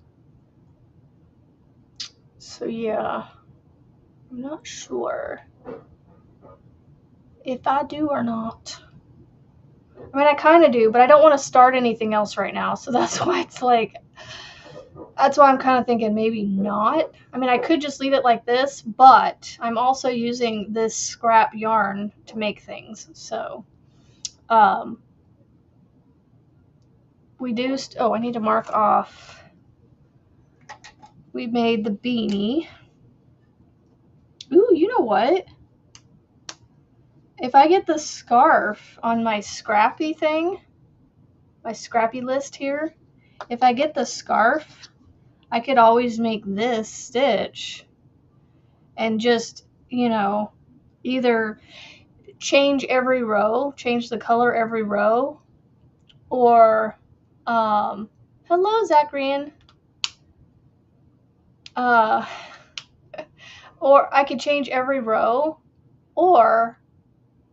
So yeah, I'm not sure if I do or not. I kind of do, but I don't want to start anything else right now. So that's why that's why I'm kind of thinking maybe not. I could just leave it like this, but I'm also using this scrap yarn to make things. So, we do, I need to mark off. We made the beanie. Ooh, you know what? If I get the scarf on my scrappy thing, my scrappy list here, if I get the scarf, I could always make this stitch and just, either change every row, change the color every row, or, hello, Zacharian. Or I could change every row, or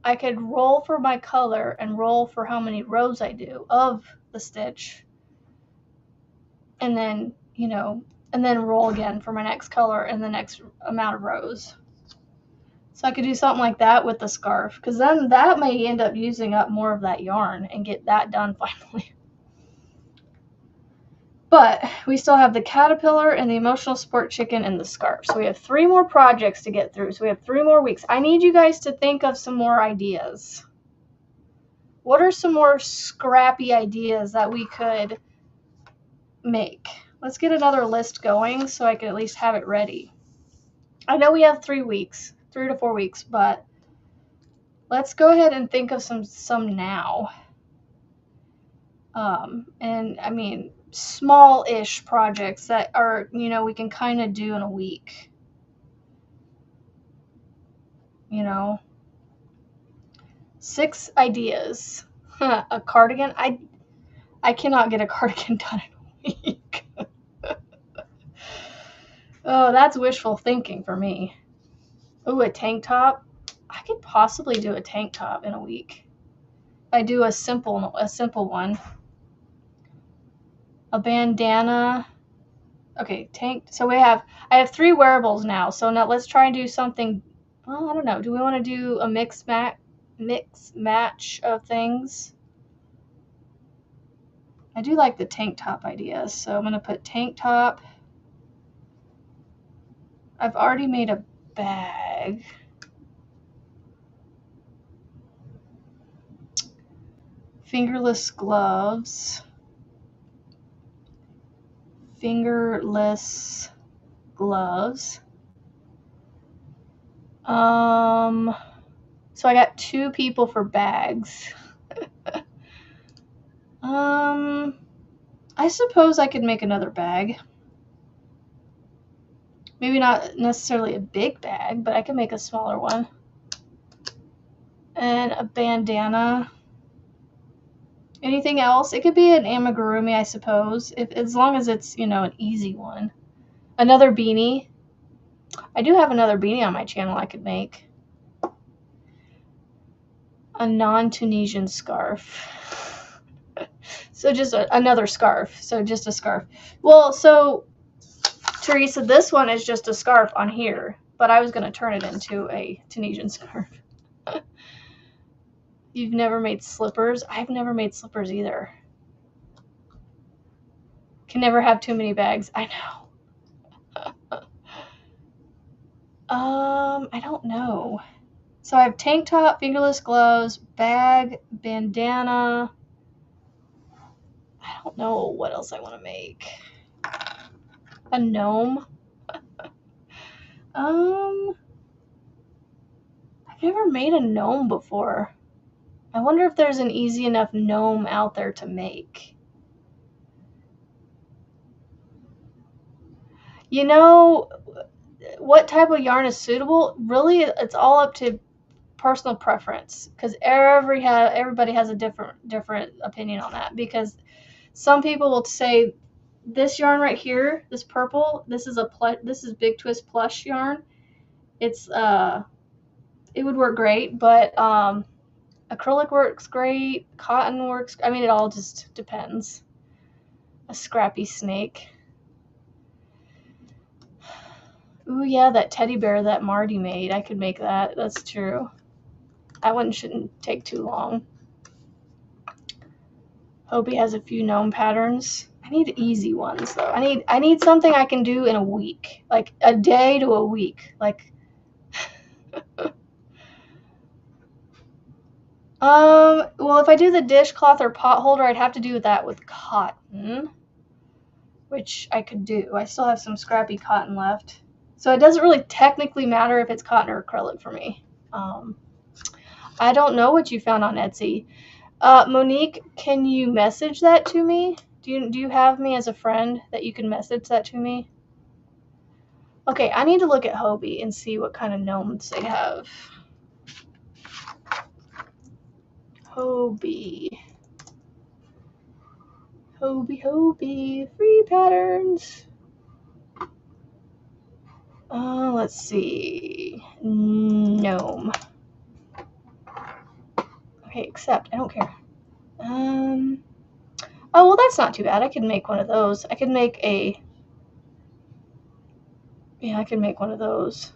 I could roll for my color and roll for how many rows I do of the stitch. And then, and then roll again for my next color and the next amount of rows. So I could do something like that with the scarf, because then that may end up using up more of that yarn and get that done finally. But we still have the caterpillar and the emotional sport chicken and the scarf. So we have 3 more projects to get through. So we have 3 more weeks. I need you guys to think of some more ideas. What are some more scrappy ideas that we could make? Let's get another list going so I can at least have it ready. I know we have 3 weeks, 3 to 4 weeks, but let's go ahead and think of some now. And small-ish projects that are, we can kind of do in a week. 6 ideas. A cardigan. I cannot get a cardigan done in a week. Oh, that's wishful thinking for me. Ooh, a tank top. I could possibly do a tank top in a week. I do a simple one. A bandana. Okay, tank. So I have 3 wearables now. So now let's try and do something. Well, I don't know. Do we want to do a mix match of things? I do like the tank top idea. So I'm going to put tank top. I've already made a bag. Fingerless gloves. Fingerless gloves. So I got 2 people for bags. I suppose I could make another bag. Maybe not necessarily a big bag, but I can make a smaller one. And a bandana. Anything else? It could be an amigurumi, I suppose, as long as it's, an easy one. Another beanie. I do have another beanie on my channel I could make. A non-Tunisian scarf. So just another scarf. So just a scarf. Well, so Teresa, this one is just a scarf on here, but I was going to turn it into a Tunisian scarf. You've never made slippers? I've never made slippers either. Can never have too many bags. I know. I don't know. So I have tank top, fingerless gloves, bag, bandana. I don't know what else I want to make. A gnome. I've never made a gnome before. I wonder if there's an easy enough gnome out there to make. You know, what type of yarn is suitable? Really, it's all up to personal preference, because everybody has a different opinion on that. Because some people will say this yarn right here, this purple, this is Big Twist plush yarn. It's it would work great, but acrylic works great, cotton works. I mean, it all just depends. A scrappy snake. Ooh, yeah, that teddy bear that Marty made. I could make that. That's true. That one shouldn't take too long. Hobie has a few gnome patterns. I need easy ones though. I need something I can do in a week, like a day to a week. Like, well, if I do the dishcloth or pot holder, I'd have to do that with cotton, which I could do. I still have some scrappy cotton left, so it doesn't really technically matter if it's cotton or acrylic for me. I don't know what you found on Etsy. Monique, can you message that to me? Do you have me as a friend that you can message that to me? Okay, I need to look at Hobie and see what kind of gnomes they have. Hobie, free patterns. Let's see. Gnome. Okay, accept. I don't care. Oh, well, that's not too bad. I could make one of those. I could make a... Yeah, I could make one of those.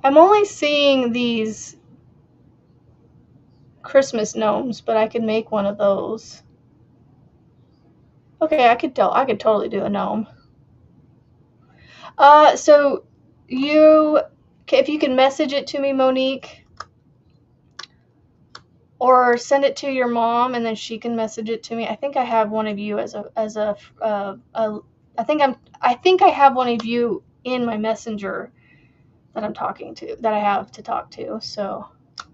I'm only seeing these Christmas gnomes, but I could make one of those. Okay, I could totally do a gnome. So if you can message it to me, Monique, or send it to your mom and then she can message it to me. I think I have one of you I think I have one of you in my messenger that I'm talking to, that I have to talk to. So,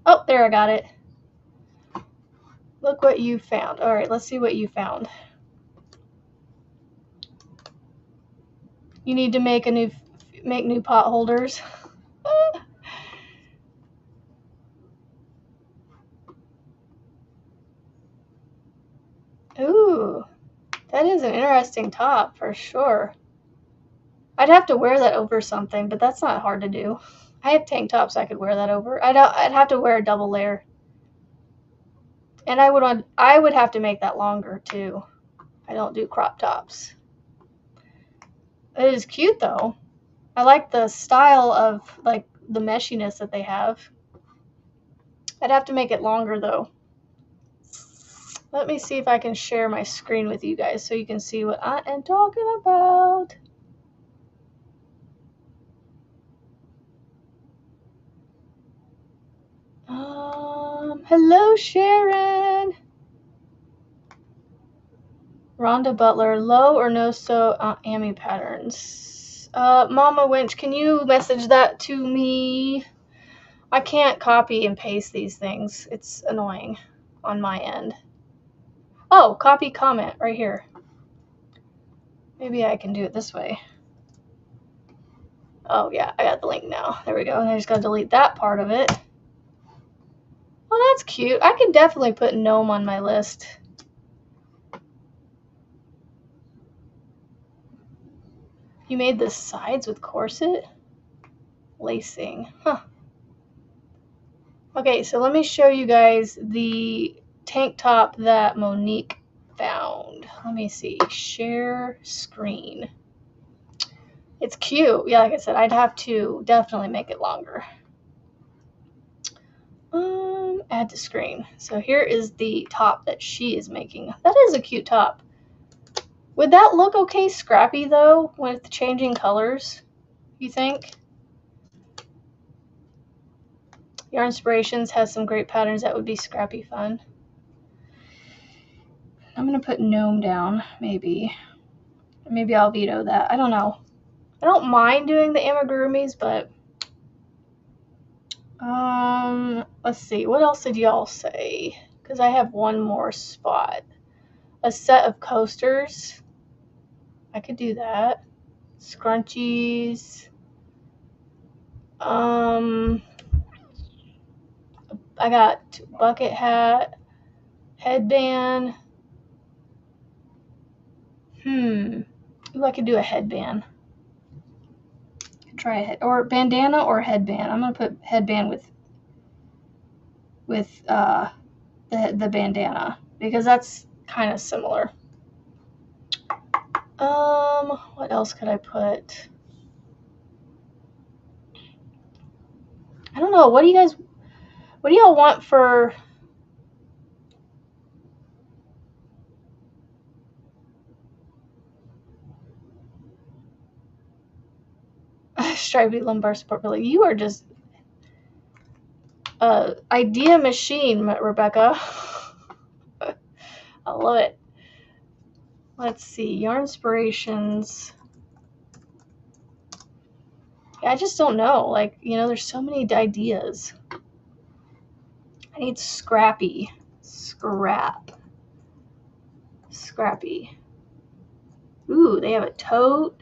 oh, there, I got it. Look what you found. All right, let's see what you found. You need to make new pot holders. Ooh, that is an interesting top for sure. I'd have to wear that over something, but that's not hard to do. I have tank tops I could wear that over. I'd have to wear a double layer. And I would have to make that longer too. I don't do crop tops. It is cute though. I like the style of like the meshiness that they have. I'd have to make it longer though. Let me see if I can share my screen with you guys so you can see what I am talking about. Hello, Sharon. Rhonda Butler, low or no sew Amy patterns. Mama Winch, can you message that to me? I can't copy and paste these things. It's annoying on my end. Oh, copy comment right here. Maybe I can do it this way. Oh yeah, I got the link now. There we go. And I just gotta delete that part of it. Well, that's cute. I could definitely put gnome on my list. You made the sides with corset? Lacing. Huh. Okay, so let me show you guys the tank top that Monique found. Let me see. Share screen. It's cute. Yeah, like I said, I'd have to definitely make it longer. Add to screen. So here is the top that she is making. That is a cute top. Would that look okay scrappy though with changing colors, you think? Your Inspirations has some great patterns that would be scrappy fun. I'm going to put gnome down, maybe. Maybe I'll veto that. I don't know. I don't mind doing the amigurumis, but let's see. What else did y'all say? Because I have one more spot. A set of coasters. I could do that. Scrunchies. I got bucket hat, headband. Ooh, I could do a headband. Try a head or bandana or headband. I'm gonna put headband with the bandana because that's kind of similar. What else could I put? I don't know. What do y'all want for? Stripey lumbar support pillow. You are just idea machine, Rebecca. I love it. Let's see. Your Inspirations. Yeah, I just don't know. Like, there's so many ideas. I need scrappy. Scrappy. Ooh, they have a tote.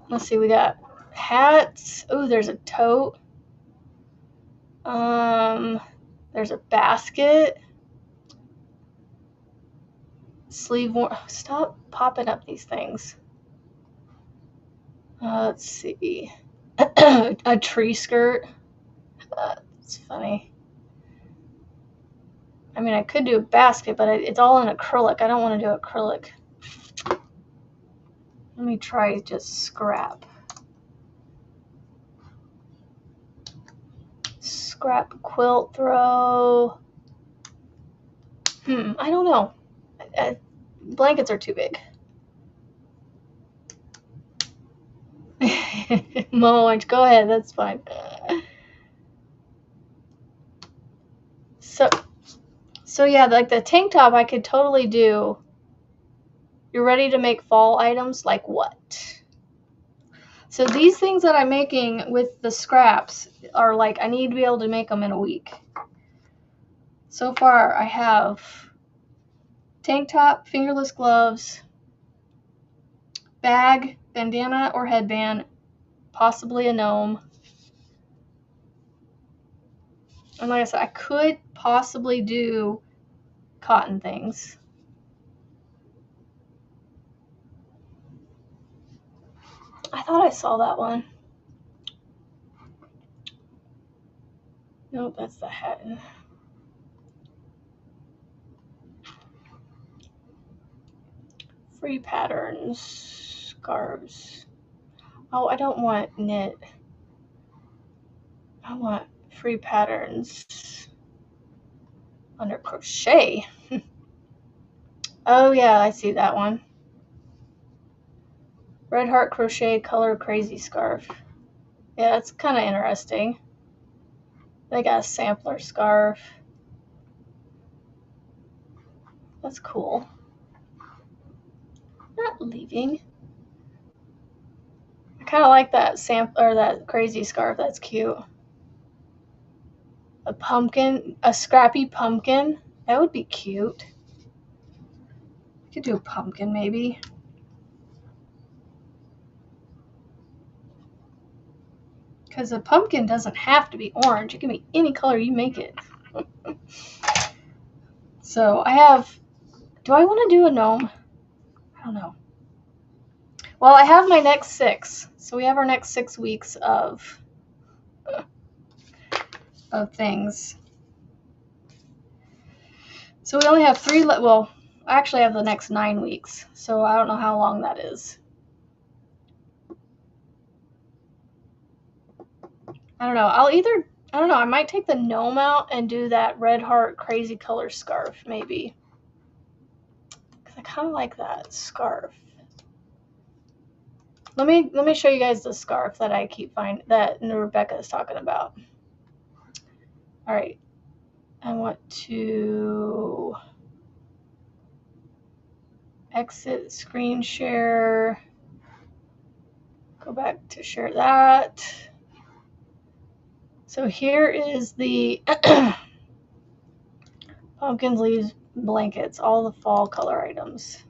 Let's see, we got hats. Ooh, there's a tote. There's a basket. Sleeve warm. Stop popping up these things. Let's see. A tree skirt. That's funny. I mean, I could do a basket, but it's all in acrylic. I don't want to do acrylic. Let me try just scrap. Scrap quilt throw. I don't know. Blankets are too big. Mo, go ahead. That's fine. So yeah, like the tank top, I could totally do. You're ready to make fall items? Like what? So these things that I'm making with the scraps are like, I need to be able to make them in a week. So far, I have tank top, fingerless gloves, bag, bandana or headband, possibly a gnome. And like I said, I could possibly do cotton things. I thought I saw that one. Nope, that's the hat. Free patterns, scarves. Oh, I don't want knit. I want free patterns under crochet. Oh yeah, I see that one. Red Heart Crochet Color Crazy Scarf. Yeah, that's kind of interesting. They got a sampler scarf. That's cool. Not leaving. I kind of like that that crazy scarf. That's cute. A pumpkin, a scrappy pumpkin. That would be cute. I could do a pumpkin maybe. Because a pumpkin doesn't have to be orange. It can be any color you make it. So I have, do I want to do a gnome? I don't know. Well, I have my next 6. So we have our next 6 weeks of things. So we only have 3, well, I actually have the next 9 weeks. So I don't know how long that is. I don't know. I don't know, I might take the gnome out and do that Red Heart Crazy Color scarf, maybe. Because I kind of like that scarf. Let me show you guys the scarf that I keep finding, that Rebecca is talking about. All right. I want to exit screen share. Go back to share that. So here is the pumpkins, leaves, blankets, all the fall color items.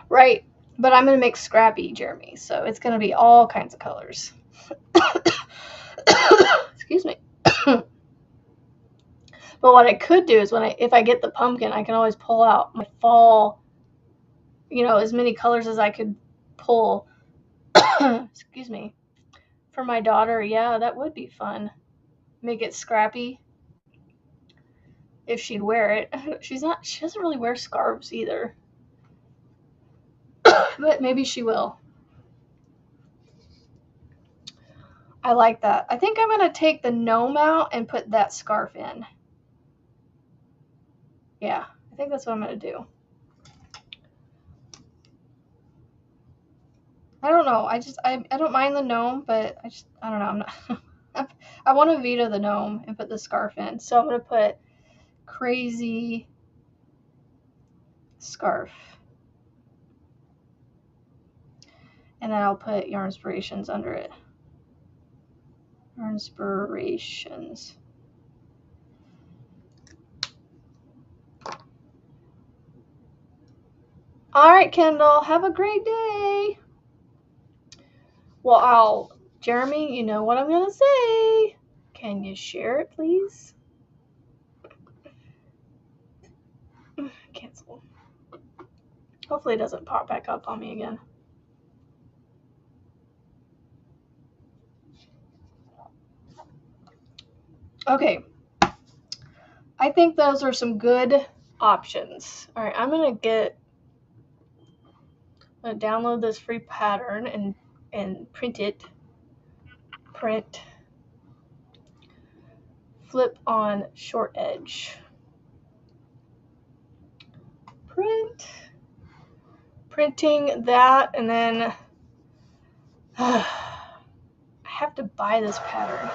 Right, but I'm going to make Scrappy, Jeremy, so it's going to be all kinds of colors. Excuse me. But what I could do is if I get the pumpkin, I can always pull out my fall, as many colors as I could pull. Excuse me. For my daughter, yeah, that would be fun. Make it Scrappy. If she'd wear it. She doesn't really wear scarves either. But maybe she will. I like that. I think I'm going to take the gnome out and put that scarf in. Yeah, I think that's what I'm going to do. I don't know. I don't mind the gnome, but I don't know. I'm not. I want to veto the gnome and put the scarf in. So I'm going to put crazy scarf. And then I'll put Yarn Inspirations under it. Yarn Inspirations. All right, Kendall. Have a great day. Well, Jeremy, you know what I'm going to say. Can you share it, please? Cancel. Hopefully it doesn't pop back up on me again. Okay. I think those are some good options. All right, I'm going to download this free pattern and print it. Print. Flip on short edge. Print. Printing that, and then I have to buy this pattern.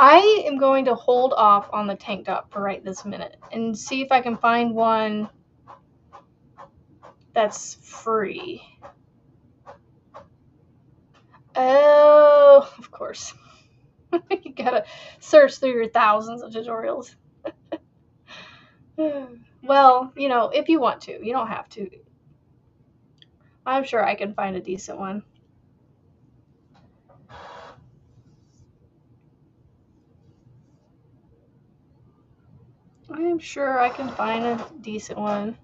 I am going to hold off on the tank top for right this minute and see if I can find one that's free. Oh, of course. You gotta search through your thousands of tutorials. Well, if you want to. You don't have to. I'm sure I can find a decent one. I'm sure I can find a decent one.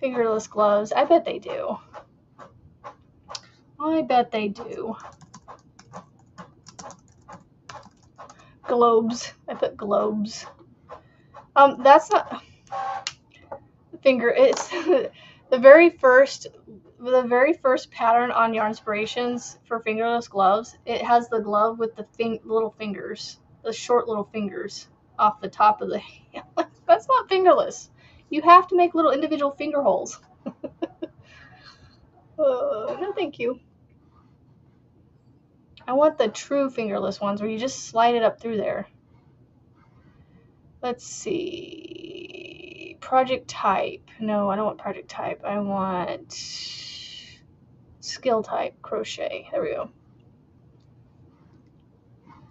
Fingerless gloves. I bet they do. I bet they do. Globes. I put globes. That's not finger. It's the very first pattern on Yarn Inspirations for fingerless gloves. It has the glove with the little fingers, the short little fingers off the top of the hand. That's not fingerless. You have to make little individual finger holes. No, thank you. I want the true fingerless ones where you just slide it up through there. Let's see. Project type. No, I don't want project type. I want skill type, crochet. There we go.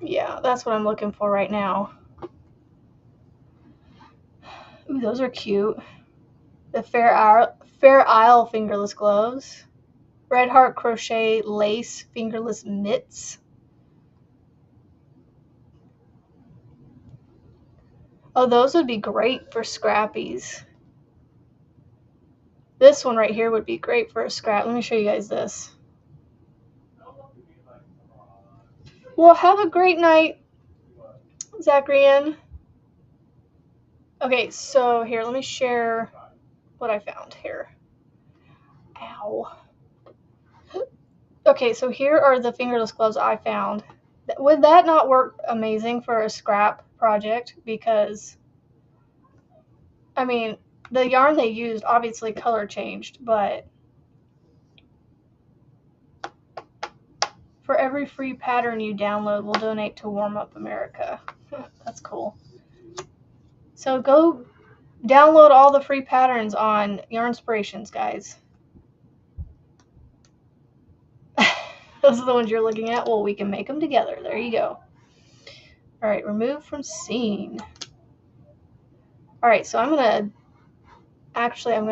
Yeah, that's what I'm looking for right now. Ooh, those are cute. The Fair Isle fingerless gloves. Red Heart Crochet lace fingerless mitts. Oh, those would be great for scrappies. This one right here would be great for a scrap. Let me show you guys this. Well, have a great night, Zacharian. Okay, so here, let me share what I found here. Ow. Okay, so here are the fingerless gloves I found. Would that not work amazing for a scrap project? Because, I mean, the yarn they used obviously color changed, but for every free pattern you download, we'll donate to Warm Up America. That's cool. So go download all the free patterns on Yarnspirations, guys. Those are the ones you're looking at. Well, we can make them together. There you go. All right, remove from scene. All right, so I'm going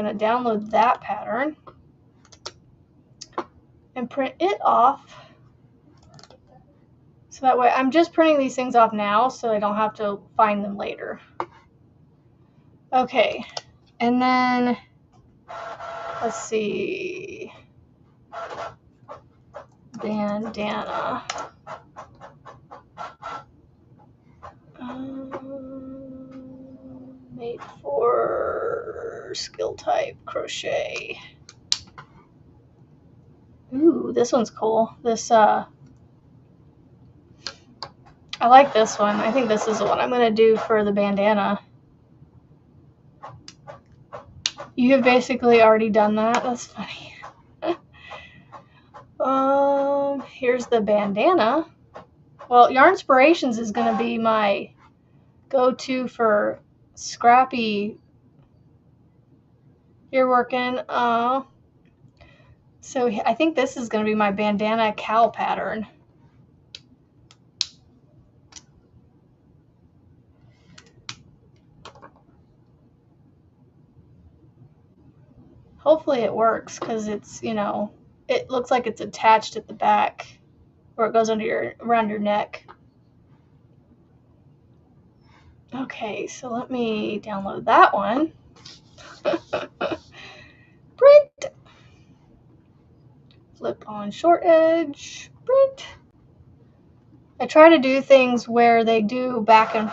to download that pattern and print it off. So that way, I'm just printing these things off now so I don't have to find them later. Okay, and then, let's see, bandana. Made for skill type crochet. Ooh, this one's cool. This, I like this one. I think this is the one I'm going to do for the bandana. You have basically already done that. That's funny. Here's the bandana. Well, Yarnspirations is going to be my go-to for scrappy. You're working. So I think this is going to be my bandana cowl pattern. Hopefully it works because it's, you know, it looks like it's attached at the back where it goes around your neck. Okay, so let me download that one. Print. Flip on short edge. Print. I try to do things where they do back and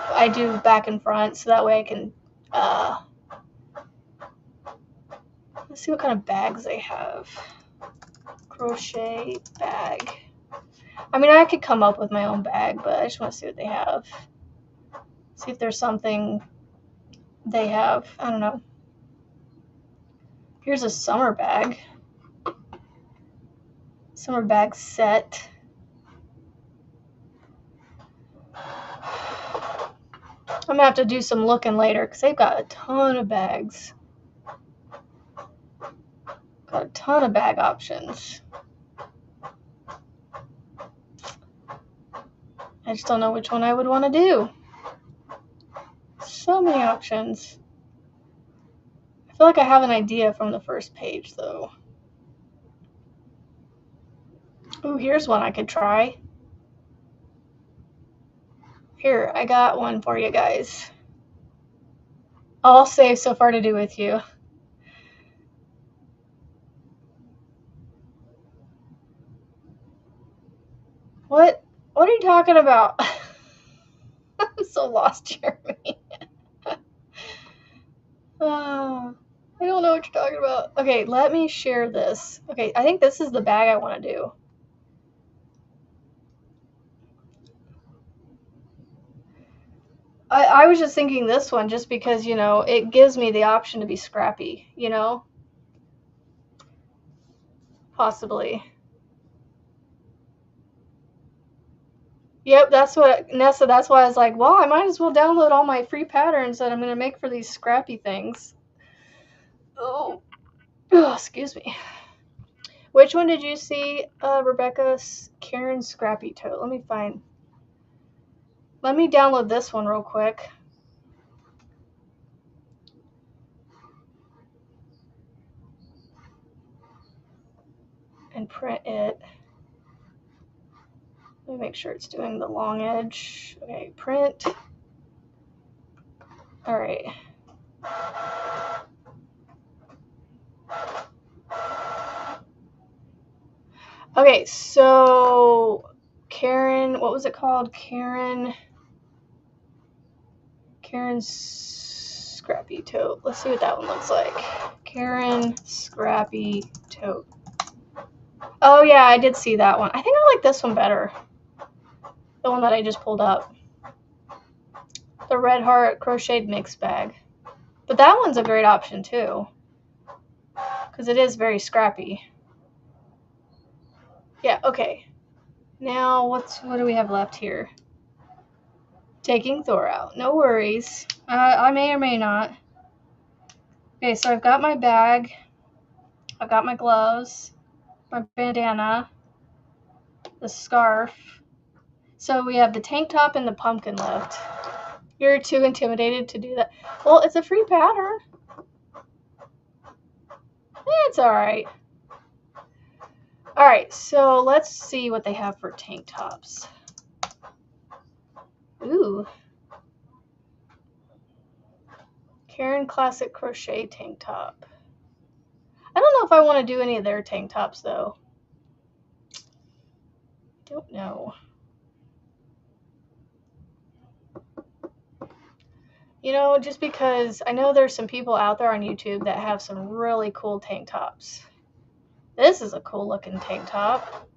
front so that way I can let's see what kind of bags they have. Crochet bag. I mean, I could come up with my own bag, but I just want to see what they have. See if there's something they have. I don't know. Here's a summer bag. Summer bag set. I'm going to have to do some looking later because they've got a ton of bags. Got a ton of bag options. I just don't know which one I would want to do. So many options. I feel like I have an idea from the first page, though. Ooh, here's one I could try. Here, I got one for you guys. All safe so far to do with you. What are you talking about? I'm so lost, Jeremy. I don't know what you're talking about. Okay, let me share this. Okay, I think this is the bag I want to do. I was just thinking this one just because, you know, it gives me the option to be scrappy, you know? Possibly. Yep, that's what, Nessa, that's why I was like, well, I might as well download all my free patterns that I'm going to make for these scrappy things. Oh, excuse me. Which one did you see, Rebecca? Karen's Scrappy Tote. Let me download this one real quick. And print it. Let me make sure it's doing the long edge. Okay, print. All right. Okay, so Karen, what was it called? Karen's Scrappy Tote. Let's see what that one looks like. Karen Scrappy Tote. Oh yeah, I did see that one. I think I like this one better. The one that I just pulled up. The Red Heart Crocheted Mix Bag. But that one's a great option too. Because it is very scrappy. Yeah, okay. Now, what do we have left here? Taking Thor out. No worries. I may or may not. Okay, so I've got my bag. I've got my gloves. My bandana. The scarf. So we have the tank top and the pumpkin left. You're too intimidated to do that. Well, it's a free pattern. It's alright. Alright, so let's see what they have for tank tops. Ooh. Karen Classic Crochet tank top. I don't know if I want to do any of their tank tops, though. Don't know. You know, just because I know there's some people out there on YouTube that have some really cool tank tops. This is a cool looking tank top.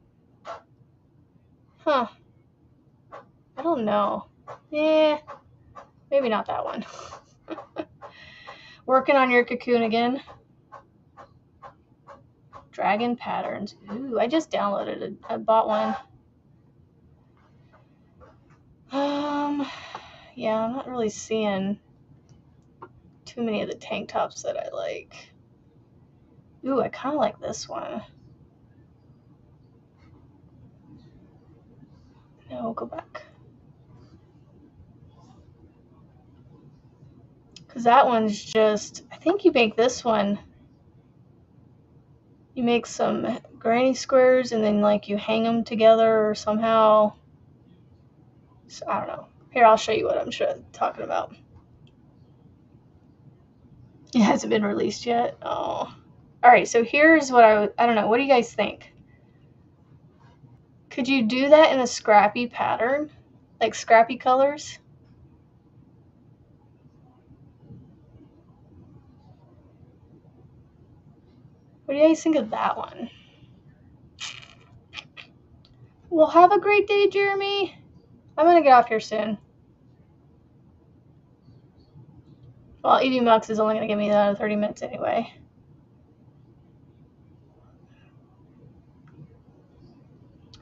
Huh. I don't know. Yeah, maybe not that one. Working on your cocoon again. Dragon patterns. Ooh, I just downloaded it. I bought one. Yeah, I'm not really seeing too many of the tank tops that I like. Ooh, I kind of like this one. No, go back. Because that one's just, I think you make this one, you make some granny squares and then like you hang them together or somehow. So, I don't know. Here, I'll show you what I'm talking about. It hasn't been released yet. Oh. Alright, so here's what I don't know. What do you guys think? Could you do that in a scrappy pattern? Like scrappy colors? What do you guys think of that one? Well, have a great day, Jeremy. I'm going to get off here soon. Well, EV Mux is only going to give me another 30 minutes anyway.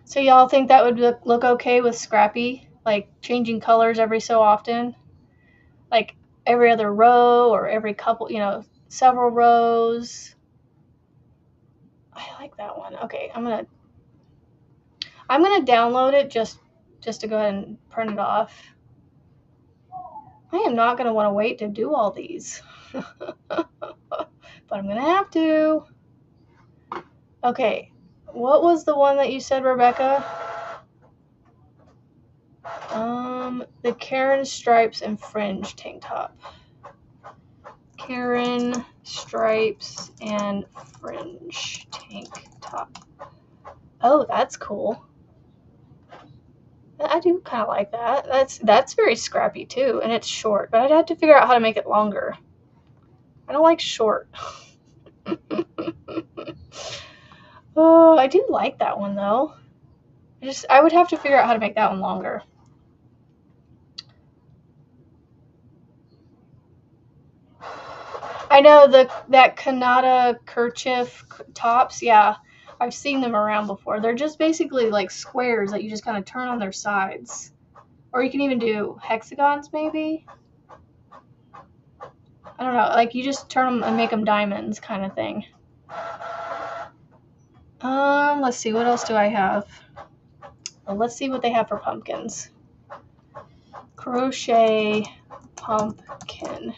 So y'all think that would look okay with scrappy? Like changing colors every so often? Like every other row or every couple, several rows? I like that one. Okay, I'm gonna download it just to go ahead and print it off. I am not gonna want to wait to do all these. But I'm gonna have to. Okay, what was the one that you said, Rebecca? The Karen Stripes and Fringe tank top. Karen Stripes and Fringe tank top. Oh, that's cool. I do kind of like that. That's very scrappy too, and it's short, but I'd have to figure out how to make it longer. I don't like short. Oh, I do like that one though. I would have to figure out how to make that one longer. I know that Kanata kerchief tops, yeah. I've seen them around before. They're just basically like squares that you just kind of turn on their sides. Or you can even do hexagons maybe. I don't know, like you just turn them and make them diamonds kind of thing. Let's see, what else do I have? Well, let's see what they have for pumpkins. Crochet pumpkin.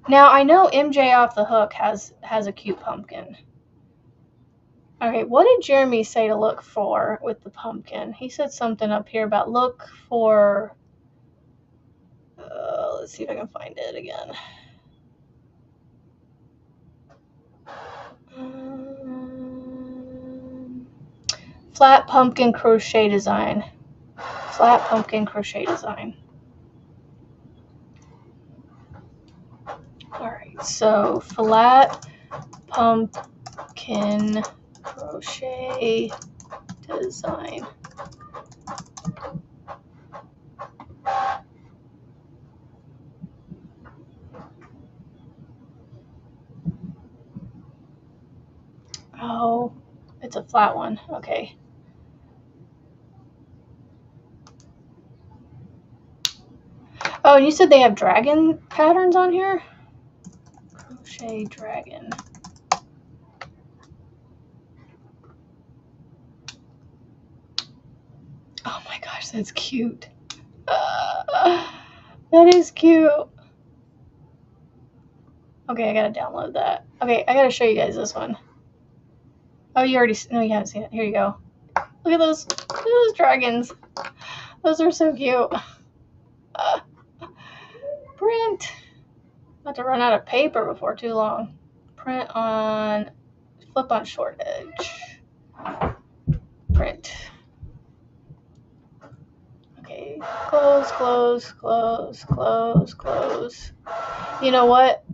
Now, I know MJ Off the Hook has a cute pumpkin. Okay, what did Jeremy say to look for with the pumpkin? He said something up here about look for Let's see if I can find it again. Flat pumpkin crochet design. Flat pumpkin crochet design. Alright, so flat pumpkin crochet design. Oh, it's a flat one. Okay. Oh, and you said they have dragon patterns on here? Crochet dragon. Oh my gosh, that's cute. That is cute. Okay, I gotta download that. Okay, I gotta show you guys this one. Oh, you already, no, you haven't seen it. Here you go. Look at those dragons. Those are so cute. Print. About to run out of paper before too long. Print on, flip on short edge. Print. Okay, close, close, close, close, close. You know what?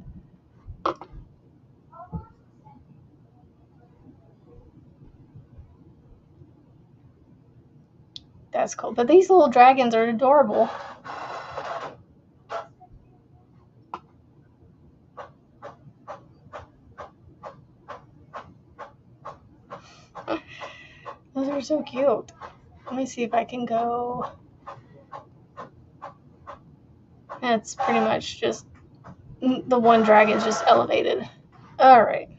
That's cool. But these little dragons are adorable. Those are so cute. Let me see if I can go. That's pretty much just the one dragon's just elevated. All right.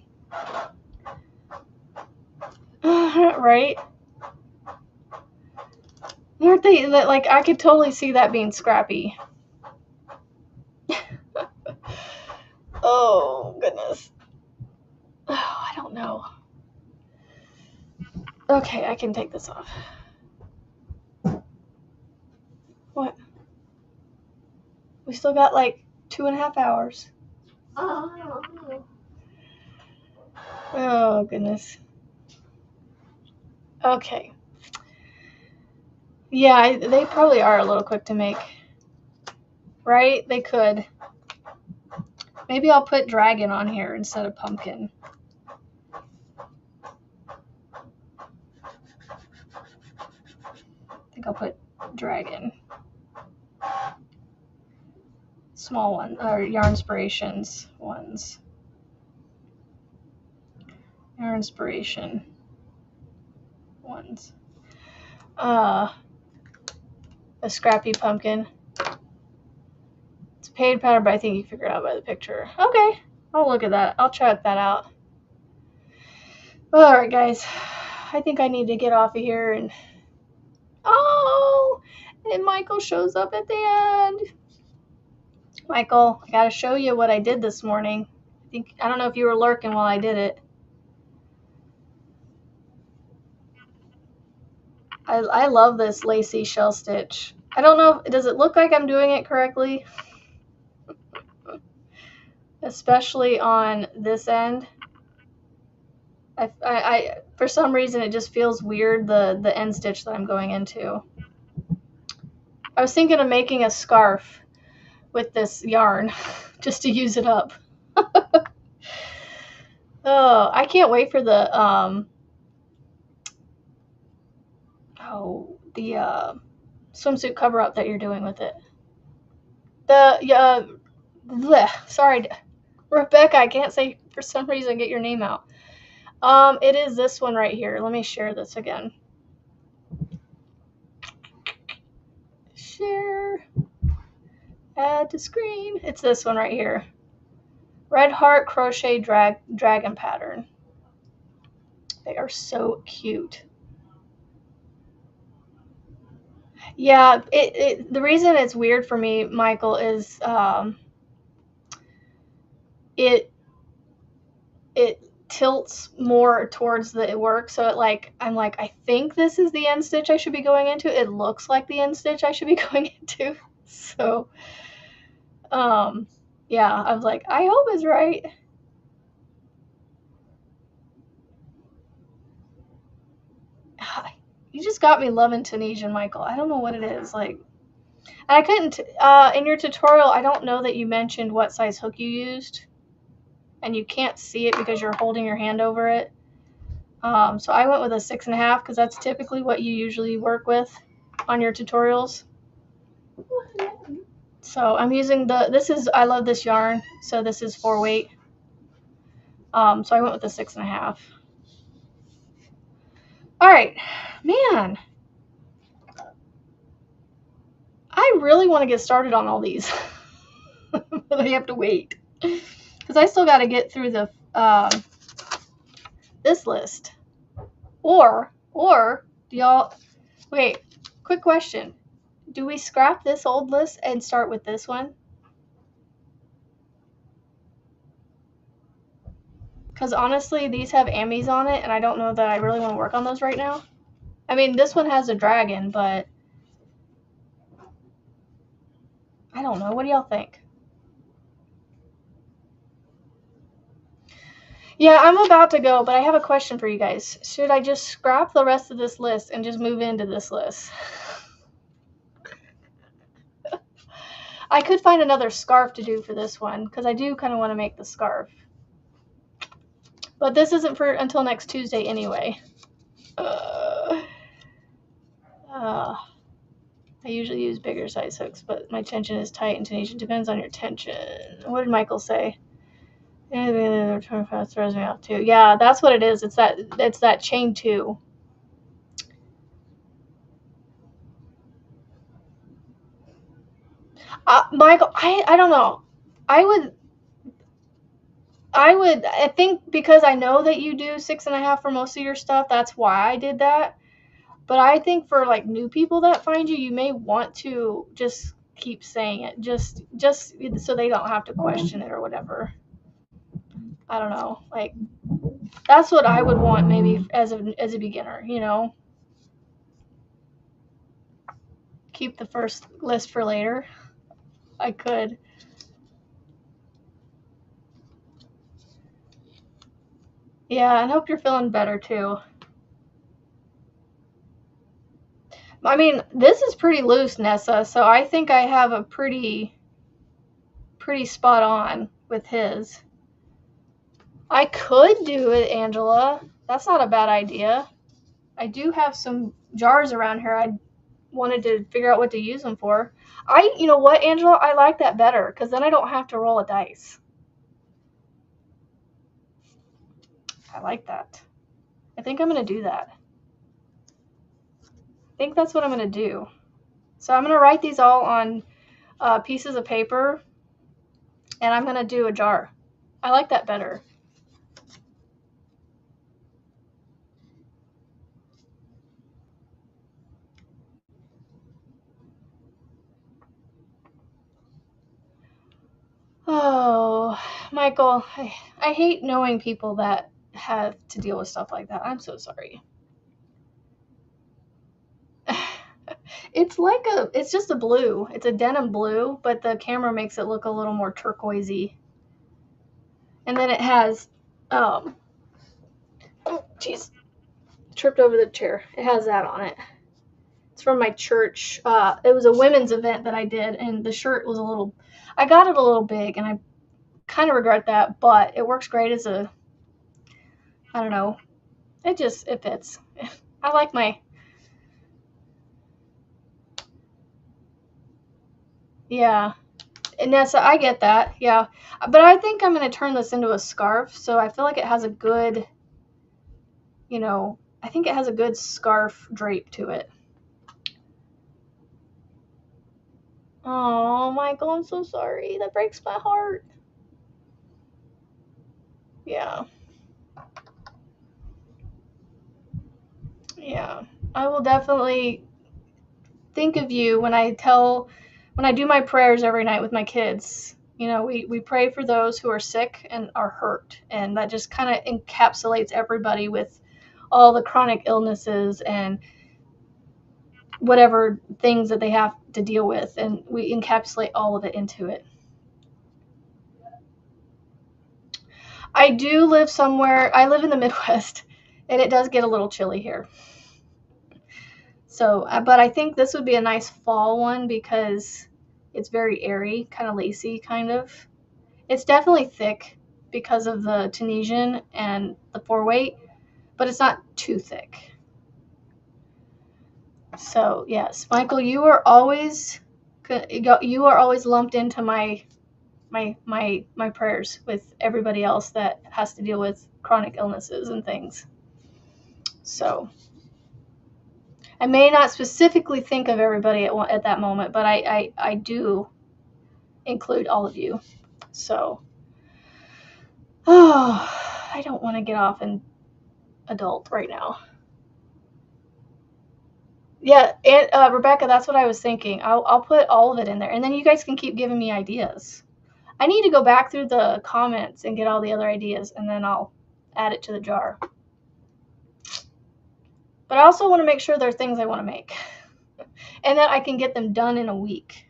Right? Aren't they, like, I could totally see that being scrappy. Oh, goodness. Oh, I don't know. Okay, I can take this off. What? We still got like 2.5 hours. Oh, goodness. Okay. Yeah, they probably are a little quick to make. Right? They could. Maybe I'll put dragon on here instead of pumpkin. I think I'll put dragon. Small one, or Yarn Inspirations ones. Yarn Inspiration ones. A scrappy pumpkin. It's a paid pattern, but I think you can figure it out by the picture. Okay, I'll look at that. I'll check that out. Alright, guys. I think I need to get off of here and... Oh! And Michael shows up at the end. Michael, I gotta show you what I did this morning. I don't know if you were lurking while I did it. I love this lacy shell stitch. I don't know, does it look like I'm doing it correctly? Especially on this end. I for some reason it just feels weird, the end stitch that I'm going into. I was thinking of making a scarf with this yarn just to use it up. Oh, I can't wait for the swimsuit cover up that you're doing with it. Sorry, Rebecca, I can't say for some reason get your name out. It is this one right here. Let me share this again. Share. Add to screen. It's this one right here. Red Heart Crochet Dragon Pattern. They are so cute. Yeah, the reason it's weird for me, Michael, is it tilts more towards the work, so I'm like, I think this is the end stitch I should be going into. It looks like the end stitch I should be going into. So Yeah, I was like, I hope it's right. You just got me loving Tunisian, Michael. I don't know what it is. Like, I couldn't, in your tutorial, I don't know that you mentioned what size hook you used. And you can't see it because you're holding your hand over it. So I went with a 6.5 because that's typically what you usually work with on your tutorials. So I'm using I love this yarn. So this is 4-weight. So I went with the 6.5. All right, man. I really want to get started on all these, but I have to wait because I still got to get through the this list. Or do y'all wait? Quick question: do we scrap this old list and start with this one? Because honestly, these have Ammies on it, and I don't know that I really want to work on those right now. I mean, this one has a dragon, but I don't know. What do y'all think? Yeah, I'm about to go, but I have a question for you guys. Should I just scrap the rest of this list and just move into this list? I could find another scarf to do for this one, because I do kind of want to make the scarf. But this isn't for until next Tuesday anyway. I usually use bigger size hooks, but my tension is tight and Tunisian. Depends on your tension. What did Michael say? Yeah, throws me off too. Yeah, that's what it is. It's that chain 2. Michael, I don't know. I think because I know that you do 6.5 for most of your stuff, that's why I did that. But I think for like new people that find you, you may want to just keep saying it, just so they don't have to question it or whatever. I don't know. Like, that's what I would want maybe as a beginner, you know. Keep the first list for later. I could. Yeah, and hope you're feeling better too. I mean, this is pretty loose, Nessa, so I think I have a pretty spot on with his. I could do it, Angela. That's not a bad idea. I do have some jars around here. I wanted to figure out what to use them for. You know what, Angela? I like that better because then I don't have to roll a dice. I like that. I think I'm going to do that. I think that's what I'm going to do. So I'm going to write these all on pieces of paper, and I'm going to do a jar. I like that better. Oh, Michael, I hate knowing people that have to deal with stuff like that. I'm so sorry. It's just a blue. It's a denim blue, but the camera makes it look a little more turquoisey. And then it has, oh, jeez, tripped over the chair. It has that on it. It's from my church. It was a women's event that I did, and the shirt was I got it a little big, and I kind of regret that, but it works great as I don't know. It fits. I like yeah. And Nessa, I get that, yeah. But I think I'm going to turn this into a scarf, so I feel like it has a good, I think it has a good scarf drape to it. Oh, Michael, I'm so sorry. That breaks my heart. Yeah. Yeah. I will definitely think of you when I do my prayers every night with my kids. We pray for those who are sick and are hurt, and that just kind of encapsulates everybody with all the chronic illnesses and whatever things that they have to deal with, and we encapsulate all of it into it. I do live somewhere, I live in the Midwest, and it does get a little chilly here. So, but I think this would be a nice fall one because it's very airy, kind of lacy, kind of. It's definitely thick because of the Tunisian and the 4-weight, but it's not too thick. So yes, Michael, you are always lumped into my prayers with everybody else that has to deal with chronic illnesses and things. So I may not specifically think of everybody at that moment, but I do include all of you. So, I don't want to get off in adult right now. Yeah, and Rebecca, that's what I was thinking. I'll put all of it in there, and then you guys can keep giving me ideas. I need to go back through the comments and get all the other ideas, and then I'll add it to the jar. But I also want to make sure there are things I want to make, and that I can get them done in a week.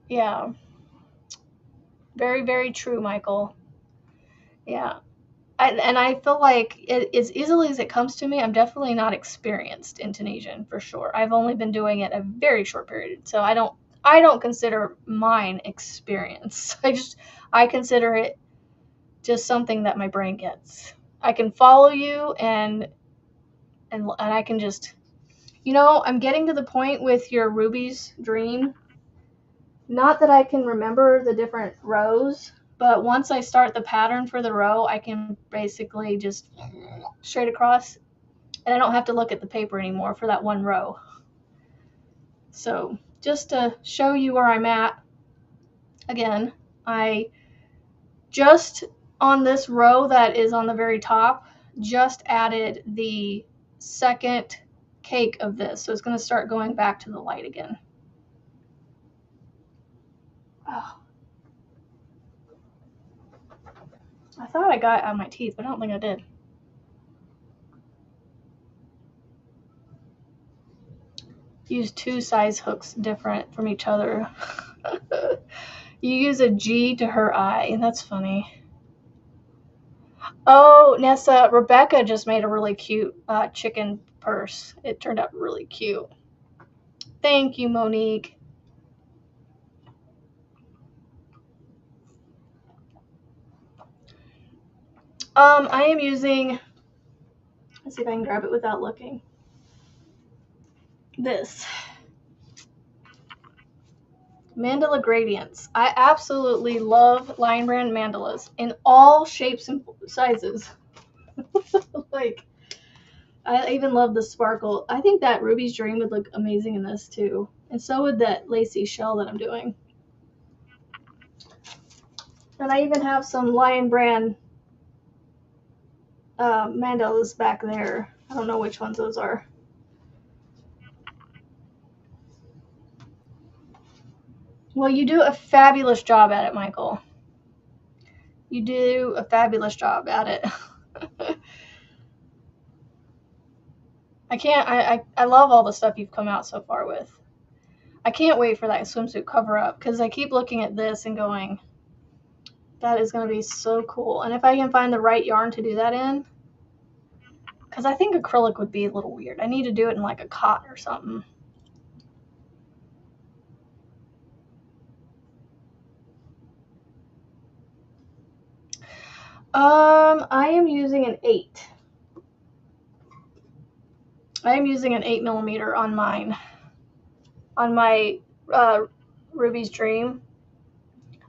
Yeah. Very, very true, Michael. Yeah. And I feel like as easily as it comes to me, I'm definitely not experienced in Tunisian for sure. I've only been doing it a very short period, so I don't consider mine experience. I consider it just something that my brain gets. I can follow you and I can just, I'm getting to the point with your Ruby's Dream. Not that I can remember the different rows, but once I start the pattern for the row, I can basically just straight across, and I don't have to look at the paper anymore for that one row. So just to show you where I'm at, again, I just on this row that is on the very top, just added the second cake of this. So it's going to start going back to the light again. Oh. I thought I got it out of my teeth, but I don't think I did. Use 2 size hooks different from each other. You use a G to her I, and that's funny. Oh, Nessa, Rebecca just made a really cute chicken purse. It turned out really cute. Thank you, Monique. I am using, let's see if I can grab it without looking. This. Mandala Gradients. I absolutely love Lion Brand mandalas in all shapes and sizes. Like, I even love the sparkle. I think that Ruby's Dream would look amazing in this too. And so would that lacy shell that I'm doing. And I even have some Lion Brand mandalas back there. I don't know which ones those are. Well, you do a fabulous job at it, Michael. You do a fabulous job at it. I love all the stuff you've come out so far with. I can't wait for that swimsuit cover up because I keep looking at this and going, that is going to be so cool. And if I can find the right yarn to do that in, because I think acrylic would be a little weird. I need to do it in like a cotton or something. I am using an 8. I am using an 8mm on mine. On my Ruby's Dream.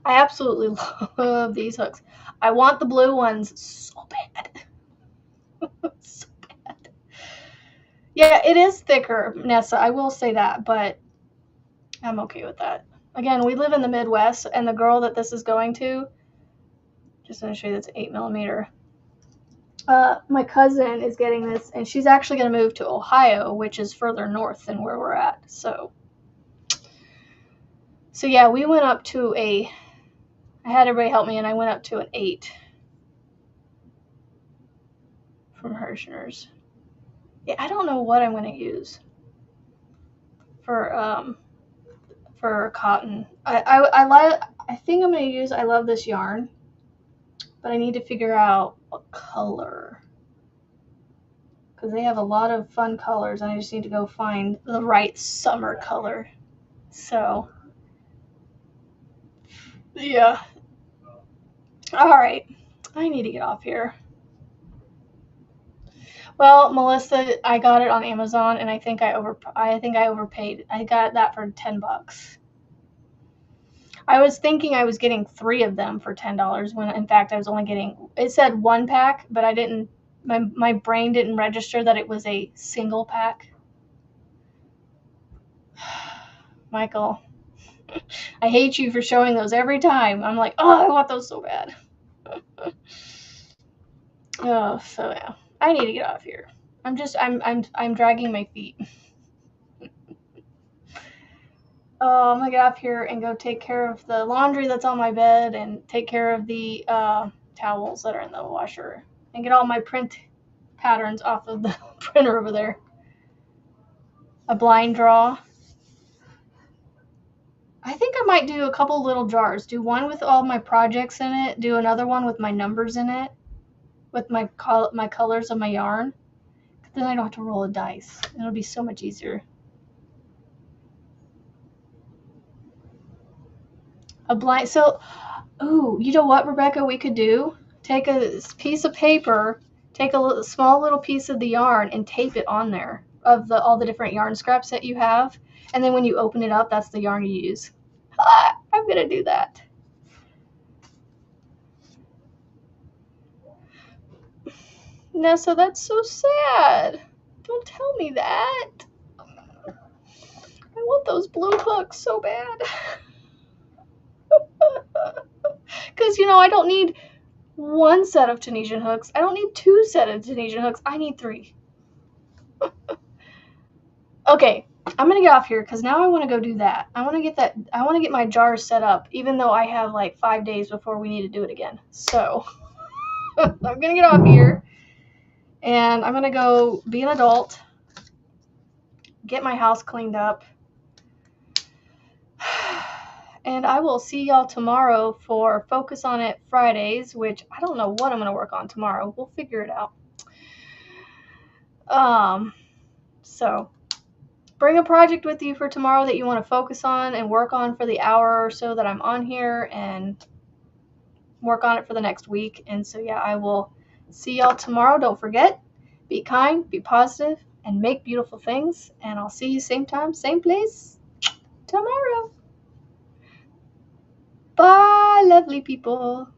I absolutely love these hooks. I want the blue ones so bad. So bad. Yeah, it is thicker, Nessa. I will say that, but I'm okay with that. Again, we live in the Midwest, and the girl that this is going to, just going to show you that's 8mm. My cousin is getting this, and she's actually going to move to Ohio, which is further north than where we're at. So yeah, we went up to I had everybody help me, and I went up to an 8 from Hirschner's. Yeah, I don't know what I'm going to use for cotton. I think I'm going to use, I love this yarn, but I need to figure out what color. Because they have a lot of fun colors, and I just need to go find the right summer color. So, yeah. Alright. I need to get off here. Well, Melissa, I got it on Amazon, and I think I overpaid. I got that for $10. I was thinking I was getting 3 of them for $10 when in fact I was only getting, it said 1 pack, but I didn't, my brain didn't register that it was a single pack. Michael, I hate you for showing those every time. I'm like, oh, I want those so bad. Oh, so yeah, I need to get off here. I'm dragging my feet. Oh, I'm gonna get off here and go take care of the laundry that's on my bed and take care of the towels that are in the washer and get all my print patterns off of the printer over there. A blind draw. I think I might do a couple little jars. Do one with all my projects in it. Do another one with my numbers in it. With my colors of my yarn. Then I don't have to roll a dice. It'll be so much easier. A blind. So, ooh, you know what, Rebecca? We could do. Take a piece of paper. Take a small little piece of the yarn and tape it on there of all the different yarn scraps that you have. And then when you open it up, that's the yarn you use. I'm gonna do that. Nessa, that's so sad. Don't tell me that. I want those blue hooks so bad. Because, you know, I don't need 1 set of Tunisian hooks. I don't need 2 sets of Tunisian hooks. I need 3. Okay, I'm going to get off here because now I want to go do that. I want to get my jars set up, even though I have like 5 days before we need to do it again. So, I'm going to get off here. And I'm going to go be an adult. Get my house cleaned up. And I will see y'all tomorrow for Focus on It Fridays, which I don't know what I'm going to work on tomorrow. We'll figure it out. So bring a project with you for tomorrow that you want to focus on and work on for the hour or so that I'm on here and work on it for the next week. And so, yeah, I will see y'all tomorrow. Don't forget, be kind, be positive, and make beautiful things. And I'll see you same time, same place tomorrow. Bye, lovely people.